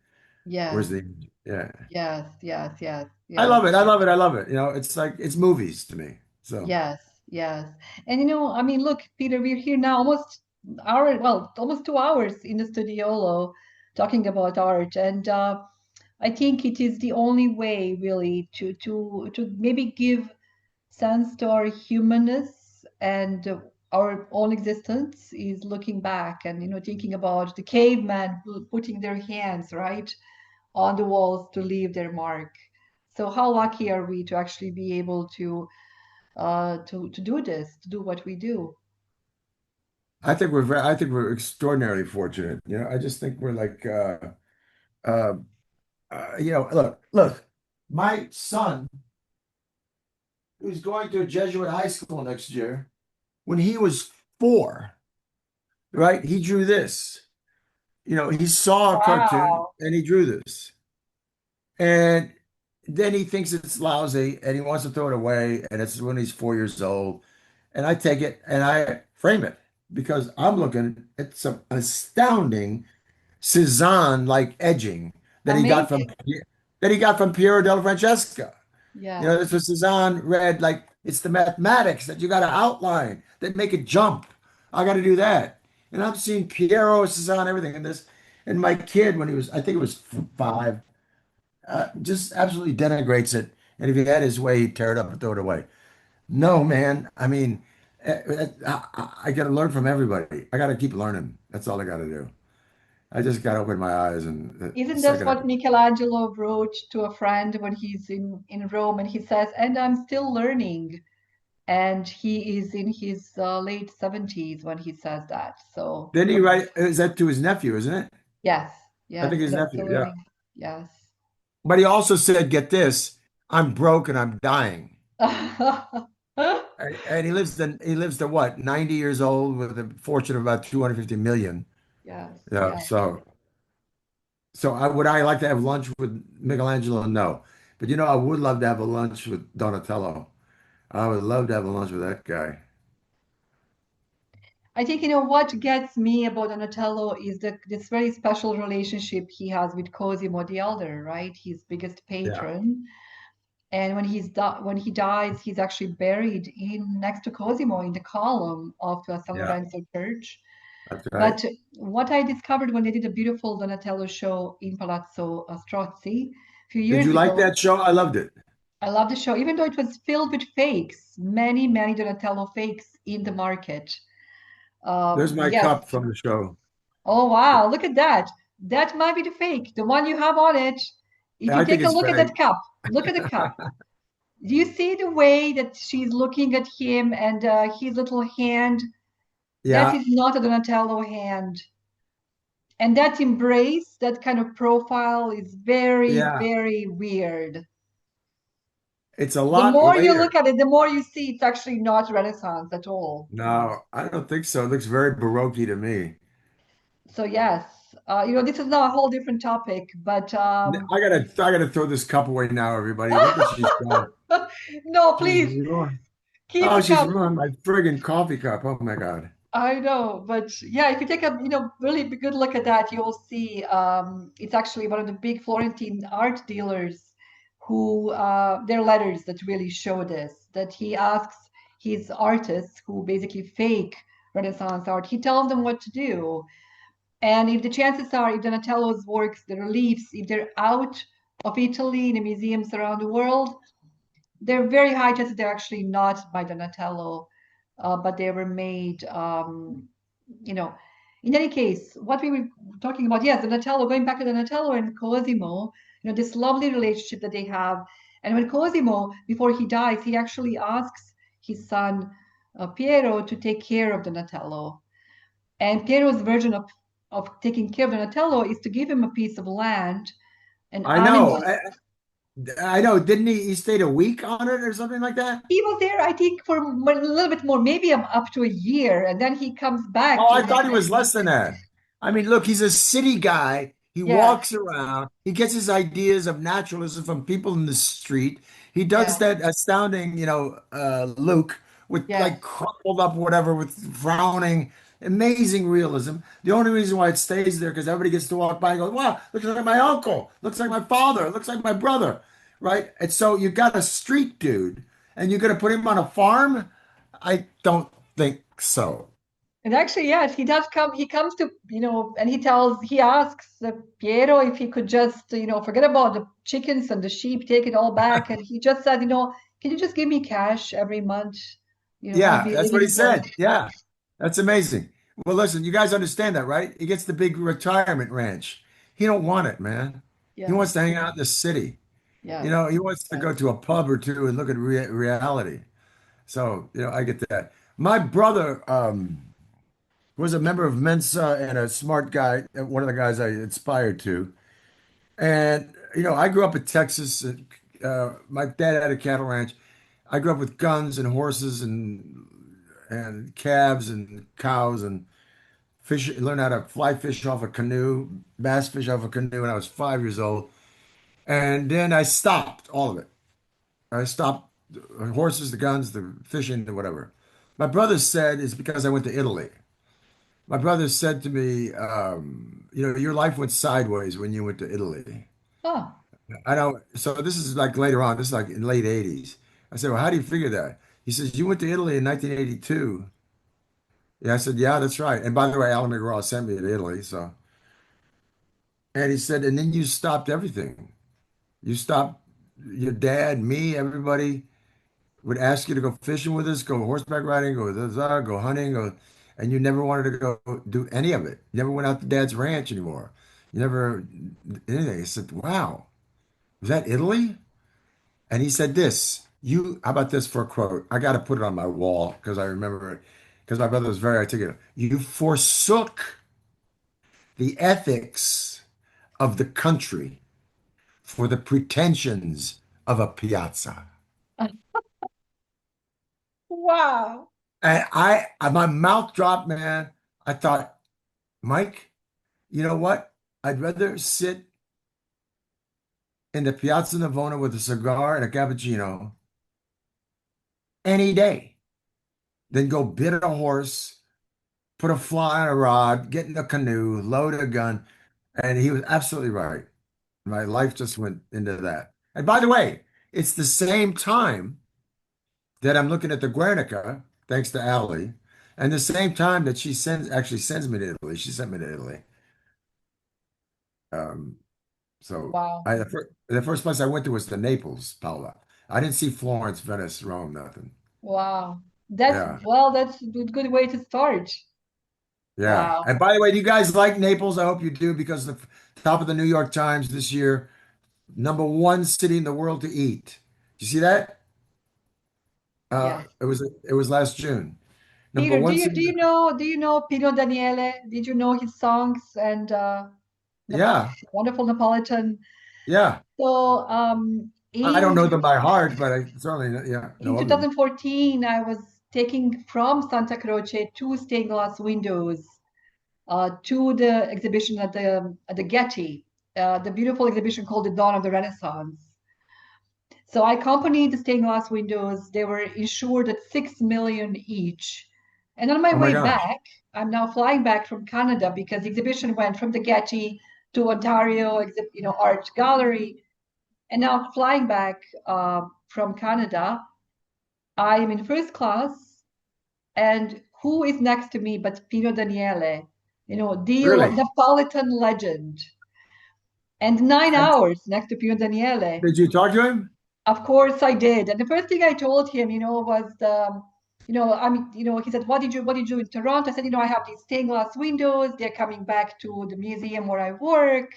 where's Yes, the angel?" Yeah. yes, yes, yes, I yes. love it. I love it. I love it. It's like it's movies to me. So Yes, yes. And I mean, look, Peter, we're here now almost 2 hours in the Studiolo talking about art. And I think it is the only way really to maybe give sense to our humanness and our own existence is looking back and thinking about the caveman putting their hands right on the walls to leave their mark. So how lucky are we to actually be able to do this, to do what we do. I think we're extraordinarily fortunate. I just think we're like uh, look, my son, who's going to a Jesuit high school next year, when he was 4, right, he drew this. He saw a cartoon Wow. and he drew this. And then he thinks it's lousy and he wants to throw it away. And it's when he's 4 years old. And I take it and I frame it because I'm looking at some astounding Cezanne like edging that he got from Amazing. Piero della Francesca. Yes. This was Cezanne read like it's the mathematics that you got to outline that make it jump. I got to do that. And I'm seeing Piero, Cezanne, everything in this. And my kid, when he was, I think it was 5, just absolutely denigrates it. And if he had his way, he'd tear it up and throw it away. No, man. I mean, I got to learn from everybody. I got to keep learning. That's all I got to do. I just got to open my eyes, and the Isn't this second I, what Michelangelo wrote to a friend when he's in Rome and he says, and I'm still learning. And he is in his late 70s when he says that. So, didn't he write? Is that to his nephew, isn't it? yes, I yes, think his and I'm nephew. still Yeah. learning. Yes. But he also said, get this, I'm broke and I'm dying. And he lives to what, 90 years old with a fortune of about 250 million. Yes, Yeah. yes. So would I like to have lunch with Michelangelo? No. But I would love to have a lunch with Donatello. I would love to have a lunch with that guy. I think, what gets me about Donatello is this very special relationship he has with Cosimo the Elder, right? His biggest Yeah. patron. And when he dies, he's actually buried in next to Cosimo in the column of San Yeah. Lorenzo Church. That's right. But what I discovered when they did a beautiful Donatello show in Palazzo Strozzi a few Did years you like ago, that show? I loved it. I love the show, even though it was filled with fakes, many, many Donatello fakes in the market. There's my Yes. cup from the show. Oh, wow. Look at that. That might be the fake, the one you have on it. If you I think take a it's look at fake. that cup, look at the cup. Do you see the way that she's looking at him and his little hand? That Yeah. is not a Donatello hand. And that embrace, that kind of profile is very, Yeah. very weird. It's a The lot more you later. look at it, the more you see it's actually not Renaissance at all. No, I don't think so. It looks very Baroque to me. So yes, this is now a whole different topic, but I gotta throw this cup away now, everybody. Look what she's done. no, She's please ruined. keep Oh, the she's cup. ruined my friggin' coffee cup. Oh my God. I know, but yeah, if you take a really good look at that, you'll see it's actually one of the big Florentine art dealers who their letters that really show this, that he asks his artists who basically fake Renaissance art, he tells them what to do. And if the chances are, if Donatello's works, the reliefs, if they're out of Italy in the museums around the world, they're very high chances they're actually not by Donatello, but they were made, you know. In any case, what we were talking about, yes, Donatello, going back to Donatello and Cosimo, this lovely relationship that they have. And when Cosimo, before he dies, he actually asks his son Piero to take care of Donatello. And Piero's version of taking care of Donatello is to give him a piece of land, an I know. animus. I know. Didn't he stayed a week on it or something like that? He was there, I think, for a little bit more, maybe up to a year, and then he comes back Oh, I in the thought he was next. less than that. I mean, look, he's a city guy. He Yes, walks around. He gets his ideas of naturalism from people in the street. He does yes, that astounding, Luke with yes. like crumpled up whatever with frowning, amazing realism. The only reason why it stays there because everybody gets to walk by and go, "Wow, looks like my uncle. Looks like my father. Looks like my brother." Right? And so you got a street dude, and you're going to put him on a farm? I don't think so. And actually, yes, he does come. He comes to, and he asks Piero if he could just, forget about the chickens and the sheep, take it all back. And he just said, can you just give me cash every month? I'll Yeah, be that's what living he in Florida. said. Yeah, that's amazing. Well, listen, you guys understand that, right? He gets the big retirement ranch. He don't want it, man. He Yes, wants to hang out in the city. yes, He wants to yes. go to a pub or two and look at reality. So, I get that. My brother was a member of Mensa and a smart guy, one of the guys I inspired to. And, I grew up in Texas. My dad had a cattle ranch. I grew up with guns and horses and calves and cows and fish. Learned how to fly fish off a canoe, bass fish off a canoe when I was 5 years old. And then I stopped all of it. I stopped the horses, the guns, the fishing, the whatever. My brother said it's because I went to Italy. My brother said to me, your life went sideways when you went to Italy. Oh, I don't. So this is like later on. This is like in late '80s. I said, "Well, how do you figure that?" He says, "You went to Italy in 1982." Yeah, I said, "Yeah, that's right." And by the way, Alan McGraw sent me to Italy. So, and he said, "And then you stopped everything. You stopped your dad, me, everybody would ask you to go fishing with us, go horseback riding, go hunting, and you never wanted to go do any of it. You never went out to Dad's ranch anymore. You never anything." I said, "Wow, was that Italy?" And he said this. How about this for a quote? I got to put it on my wall because I remember it because my brother was very articulate. You forsook the ethics of the country for the pretensions of a piazza. Wow. And my mouth dropped, man. I thought, Mike, you know what? I'd rather sit in the Piazza Navona with a cigar and a cappuccino any day than go bid a horse, put a fly on a rod, get in a canoe, load a gun. And he was absolutely right. My life just went into that. And by the way, it's the same time that I'm looking at the Guernica, thanks to Allie, and the same time that she actually sends me to Italy. She sent me to Italy. Um, So Wow. the first place I went to was the Naples, Paola. I didn't see Florence, Venice, Rome, nothing. Wow. That's Yeah, well, that's a good way to start. yeah. Wow. And by the way, do you guys like Naples? I hope you do because the top of the New York Times this year, #1 city in the world to eat. Did you see that? Yes. It was last June. Number Peter, one city. do you know Pino Daniele? Did you know his songs and Yeah, wonderful Napolitan? yeah. So I don't know them by heart, but I certainly yeah in know of them. 2014, I was taking from Santa Croce two stained glass windows to the exhibition at the Getty, the beautiful exhibition called The Dawn of the Renaissance. So I accompanied the stained glass windows. They were insured at 6 million each. And on my Oh my way gosh, back, I'm now flying back from Canada because the exhibition went from the Getty to Ontario, Art Gallery. And now flying back from Canada, I am in first class. And who is next to me but Pino Daniele, the really? Napolitan legend. And 9 hours next to Pino Daniele. Did you talk to him? Of course I did. And the first thing I told him, was he said, what did you do in Toronto? I said, I have these stained glass windows. They're coming back to the museum where I work.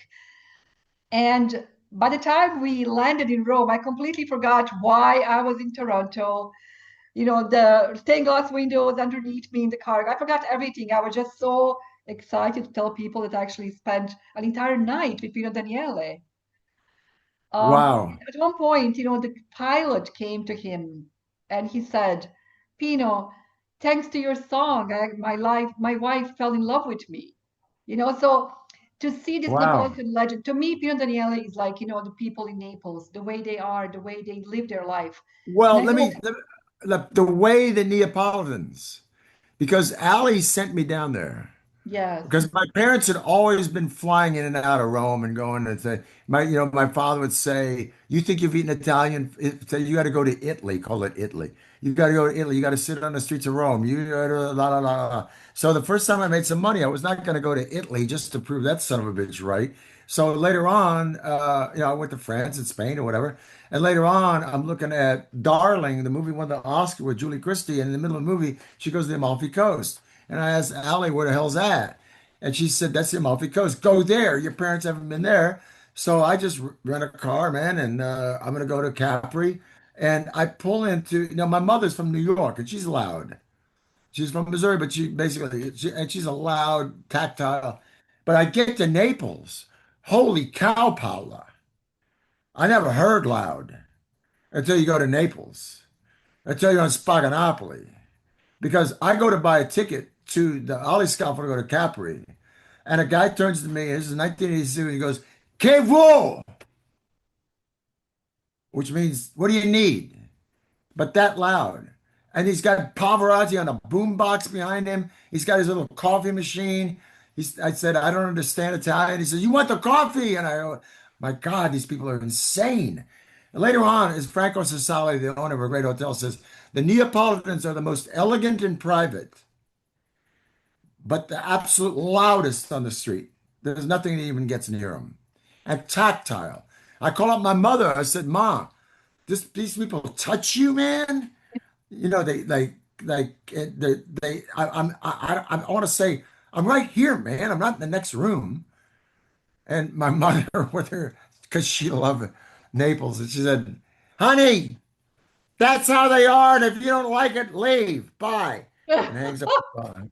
And by the time we landed in Rome, I completely forgot why I was in Toronto. The stained glass windows underneath me in the car. I forgot everything. I was just so excited to tell people that I actually spent an entire night with Pino Daniele. Wow, At one point, the pilot came to him and he said, Pino, thanks to your song, my wife fell in love with me. So to see this wow. Napolitan legend, to me, Pino Daniele is like, the people in Naples, the way they are, the way they live their life. And Well, I hope, the way the Neapolitans, because Allie sent me down there. yes, Because my parents had always been flying in and out of Rome and going and say, my father would say, "You think you've eaten Italian? Say you got to go to Italy. Call it Italy. You got to go to Italy. You got to sit on the streets of Rome. You la la la la." So the first time I made some money, I was not going to go to Italy just to prove that son of a bitch right. So later on, I went to France and Spain or whatever. And later on, I'm looking at Darling, the movie won the Oscar with Julie Christie. And in the middle of the movie, she goes to the Amalfi Coast. And I asked Allie, where the hell's that? And she said, "That's the Amalfi Coast. Go there. Your parents haven't been there." So I just rent a car, man, and I'm going to go to Capri. And I pull into, my mother's from New York and she's loud. She's from Missouri, but and she's a loud, tactile. But I get to Naples. Holy cow, Paola. I never heard loud until you go to Naples, until you're on Spaganapoli. Because I go to buy a ticket to the Ali Scaffold to go to Capri. And a guy turns to me, this is 1982, and he goes, "Que vuol?" Which means, what do you need? But that loud. And he's got Pavarotti on a boombox behind him. He's got his little coffee machine. I said, "I don't understand Italian." He says, "You want the coffee?" And I go, my God, these people are insane. And later on, as Franco Cesali, the owner of a great hotel, says, the Neapolitans are the most elegant and private, but the absolute loudest on the street. There's nothing that even gets near them. And tactile. I called up my mother. I said, "Ma, these people touch you, man. You know, I want to say, I'm right here, man. I'm not in the next room." And my mother, with her, because she loved Naples, and she said, "Honey, that's how they are. And if you don't like it, leave. Bye." And hangs up the phone.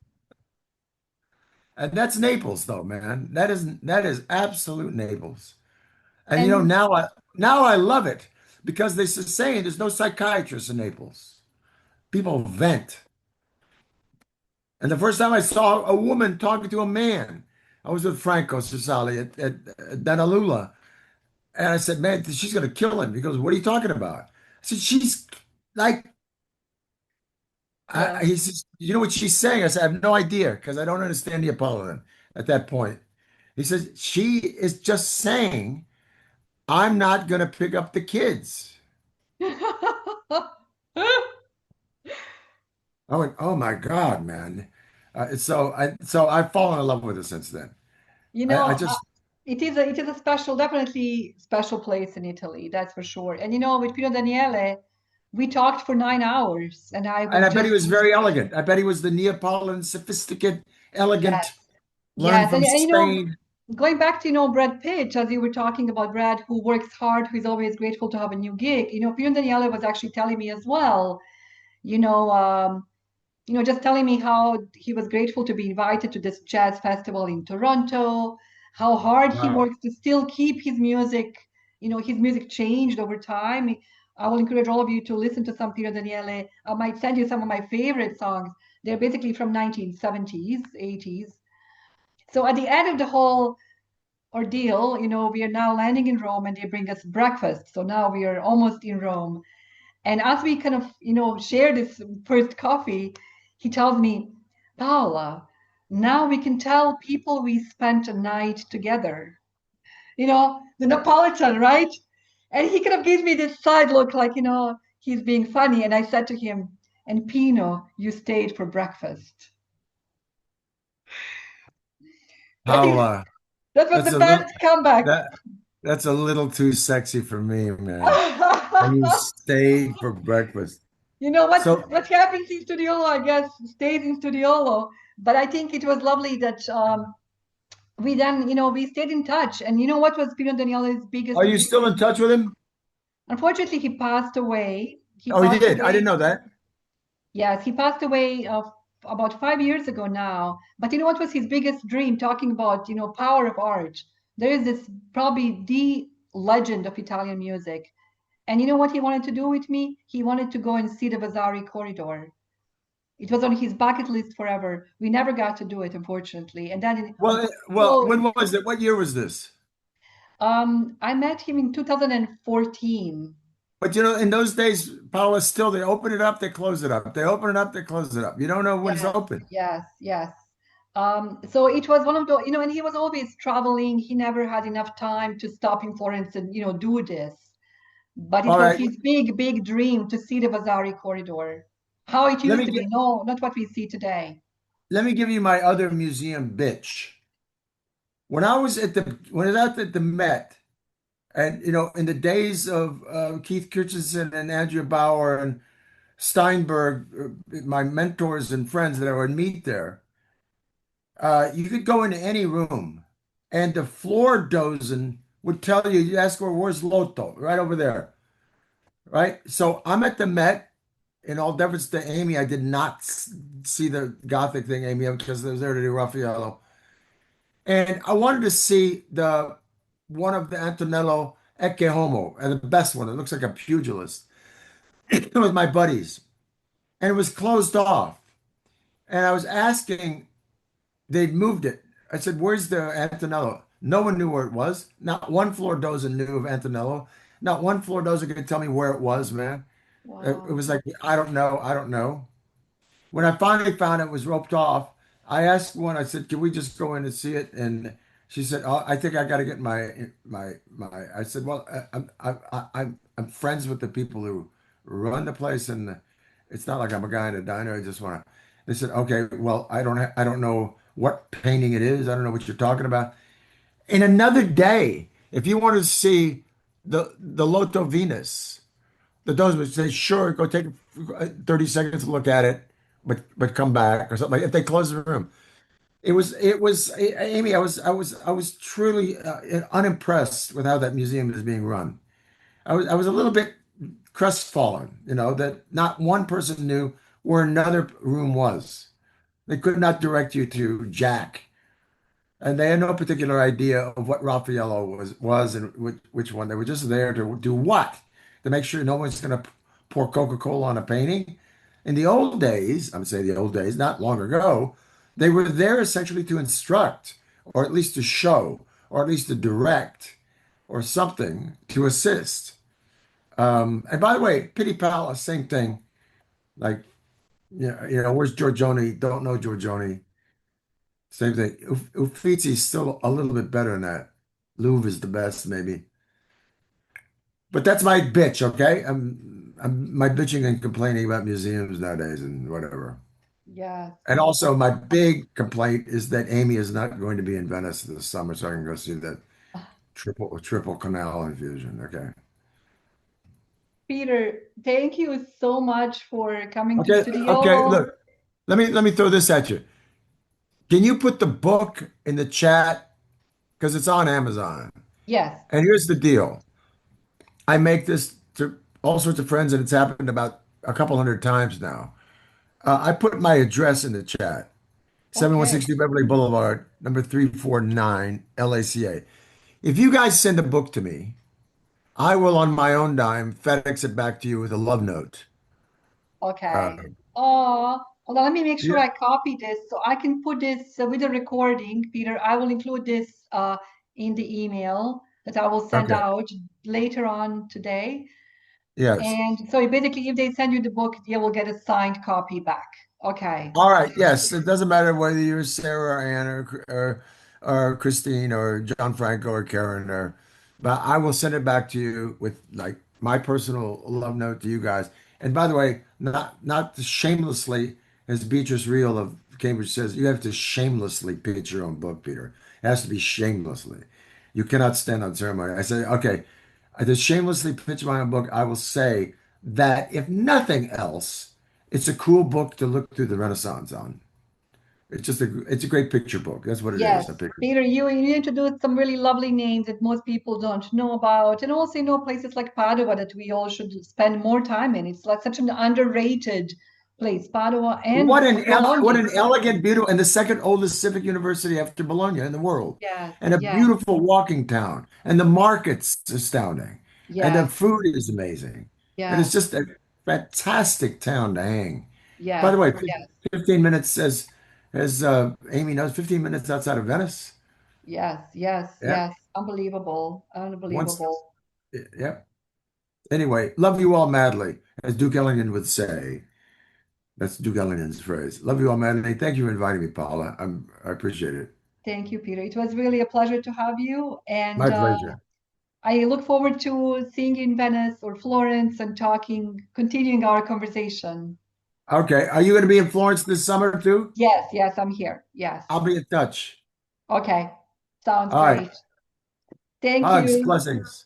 And that's Naples, though, man. That is absolute Naples. And And now I love it because they're saying there's no psychiatrists in Naples. People vent. And the first time I saw a woman talking to a man, I was with Franco Cesali at Danalula. And I said, "Man, she's going to kill him." He goes, "What are you talking about?" I said, "She's like," yeah. he says, "You know what she's saying?" I said, "I have no idea because I don't understand Neapolitan at that point." He says, "She is just saying, I'm not going to pick up the kids." I went, "Oh my God, man." So I've fallen in love with it since then. You I know, just, it is a special, definitely special place in Italy, that's for sure. And with Pino Daniele, we talked for 9 hours, and I and was I bet he just, was very elegant. I bet he was the Neapolitan, sophisticated, yes, elegant, learned yes. from And Spain. going back to Brad Pitt, as you were talking about Brad, who works hard, who is always grateful to have a new gig. Pino Daniele was actually telling me as well. You know, just telling me how he was grateful to be invited to this jazz festival in Toronto, how hard he Wow. works to still keep his music. His music changed over time. I will encourage all of you to listen to some Piero Daniele. I might send you some of my favorite songs. They're basically from 1970s, 80s. So at the end of the whole ordeal, we are now landing in Rome and they bring us breakfast. So now we are almost in Rome. And as we kind of, share this first coffee, he tells me, "Paola, now we can tell people we spent a night together." The Neapolitan, right? And he kind of gives me this side look like, he's being funny. And I said to him, "And Pino, you stayed for breakfast." I think Paola, that was that's the a little best comeback. that that's a little too sexy for me, man. And you stayed for breakfast. What So what happens in Studiolo, I guess, stays in Studiolo. But I think it was lovely that we then, we stayed in touch. And what was Pino Daniele's biggest are you still in dream? touch with him? Unfortunately, he passed away. He Oh, he passed did. I didn't away. know that. Yes, he passed away about 5 years ago now. But what was his biggest dream? Talking about, power of art. There is this probably the legend of Italian music. And you know what he wanted to do with me? He wanted to go and see the Vasari corridor. It was on his bucket list forever. We never got to do it, unfortunately. And then, Well, so when was it? What year was this? I met him in 2014. But in those days, Paula, still they open it up, they close it up. They open it up, they close it up. You don't know when it's Yes, open. yes, yes. So it was one of the, and he was always traveling. He never had enough time to stop in Florence and, do this. But it All was right, his big, big dream to see the Vasari corridor. How it let used me to be. get No, not what we see today. let me give you my other museum bitch. When I was at the Met, and in the days of Keith Kitchinson and Andrea Bauer and Steinberg, my mentors and friends that I would meet there, you could go into any room, and the floor dozen would tell you. You ask her, "Where's Lotto?" Right over there, right? So I'm at the Met. In all deference to Amy, I did not see the Gothic thing, Amy, because I was there to do Raffaello. And I wanted to see the one of the Antonello Ecce Homo, and the best one. It looks like a pugilist with my buddies. And it was closed off. And I was asking, they'd moved it. I said, "Where's the Antonello?" No one knew where it was. Not one floor dozen knew of Antonello. Not one floor dozen could tell me where it was, man. It Wow. was like, I don't know. I don't know. When I finally found it was roped off, I asked one, I said, "Can we just go in and see it?" And She said, "Oh, I think I got to get my." I said, "Well, I'm friends with the people who run the place, and it's not like I'm a guy in a diner. I just want to." They said, "Okay, well, I don't know what painting it is. I don't know what you're talking about." In another day, if you want to see the Loto Venus, the those would say, "Sure, go take 30 seconds to look at it, but come back or something." Like if they close the room. Amy. I was truly unimpressed with how that museum is being run. I was a little bit crestfallen, that not one person knew where another room was. They could not direct you to Jack, and they had no particular idea of what Raffaello was and which one. They were just there to do what? To make sure no one's going to pour Coca-Cola on a painting. In the old days, I'm saying the old days, not long ago, they were there essentially to instruct, or at least to show, or at least to direct, or something to assist. And by the way, Pity Palace, same thing. Like, where's Giorgione? Don't know Giorgione. Same thing. Uffizzi's still a little bit better than that. Louvre is the best, maybe. But that's my bitch, okay? I'm my bitching and complaining about museums nowadays and whatever. Yes. And also, my big complaint is that Amy is not going to be in Venice this summer, so I can go see that triple canal infusion. Okay. Peter, thank you so much for coming to Okay. Okay. Studiolo. Look, let me throw this at you. Can you put the book in the chat because it's on Amazon? Yes. And here's the deal. I make this to all sorts of friends, and it's happened about a couple hundred times now. I put my address in the chat, Okay. 7162 Beverly Boulevard, number 349, LACA. If you guys send a book to me, I will, on my own dime, FedEx it back to you with a love note. Uh, Okay. Oh, hold on. Let me make sure yeah, I copy this so I can put this with the recording, Peter. I will include this in the email that I will send okay. out later on today. Yes. And so basically, if they send you the book, you will get a signed copy back. Okay. All right. Yes. It doesn't matter whether you're Sarah or Ann or Christine or John Franco or Karen but I will send it back to you with like my personal love note to you guys. And by the way, not shamelessly, as Beatrice Reel of Cambridge says, you have to shamelessly pitch your own book, Peter. It has to be shamelessly. You cannot stand on ceremony. I say, okay, to shamelessly pitch my own book, I will say that if nothing else, it's a cool book to look through the Renaissance on. It's a great picture book. That's what it is, Yes, a picture. Peter, you introduced some really lovely names that most people don't know about, and also places like Padua that we all should spend more time in. It's like such an underrated place, Padua and What Bologna. an elegant, beautiful, and the second oldest civic university after Bologna in the world, Yes, and a yes, beautiful walking town, and the market's astounding, and the yes, food is amazing, and it's yes, just a fantastic town to hang. By yes, the way, yes, 15 minutes as Amy knows, 15 minutes outside of Venice. yes, yes, Yeah, yes. Unbelievable, once, unbelievable. yeah. Anyway, love you all madly, as Duke Ellington would say. That's Duke Ellington's phrase. Love you all madly. Thank you for inviting me, Paula. I appreciate it. Thank you, Peter. It was really a pleasure to have you, and My pleasure. I look forward to seeing you in Venice or Florence and continuing our conversation. Okay. Are you going to be in Florence this summer too? Yes, yes, I'm here. Yes. I'll be in touch. Okay. Sounds All right. great. Thank Hugs, you. blessings.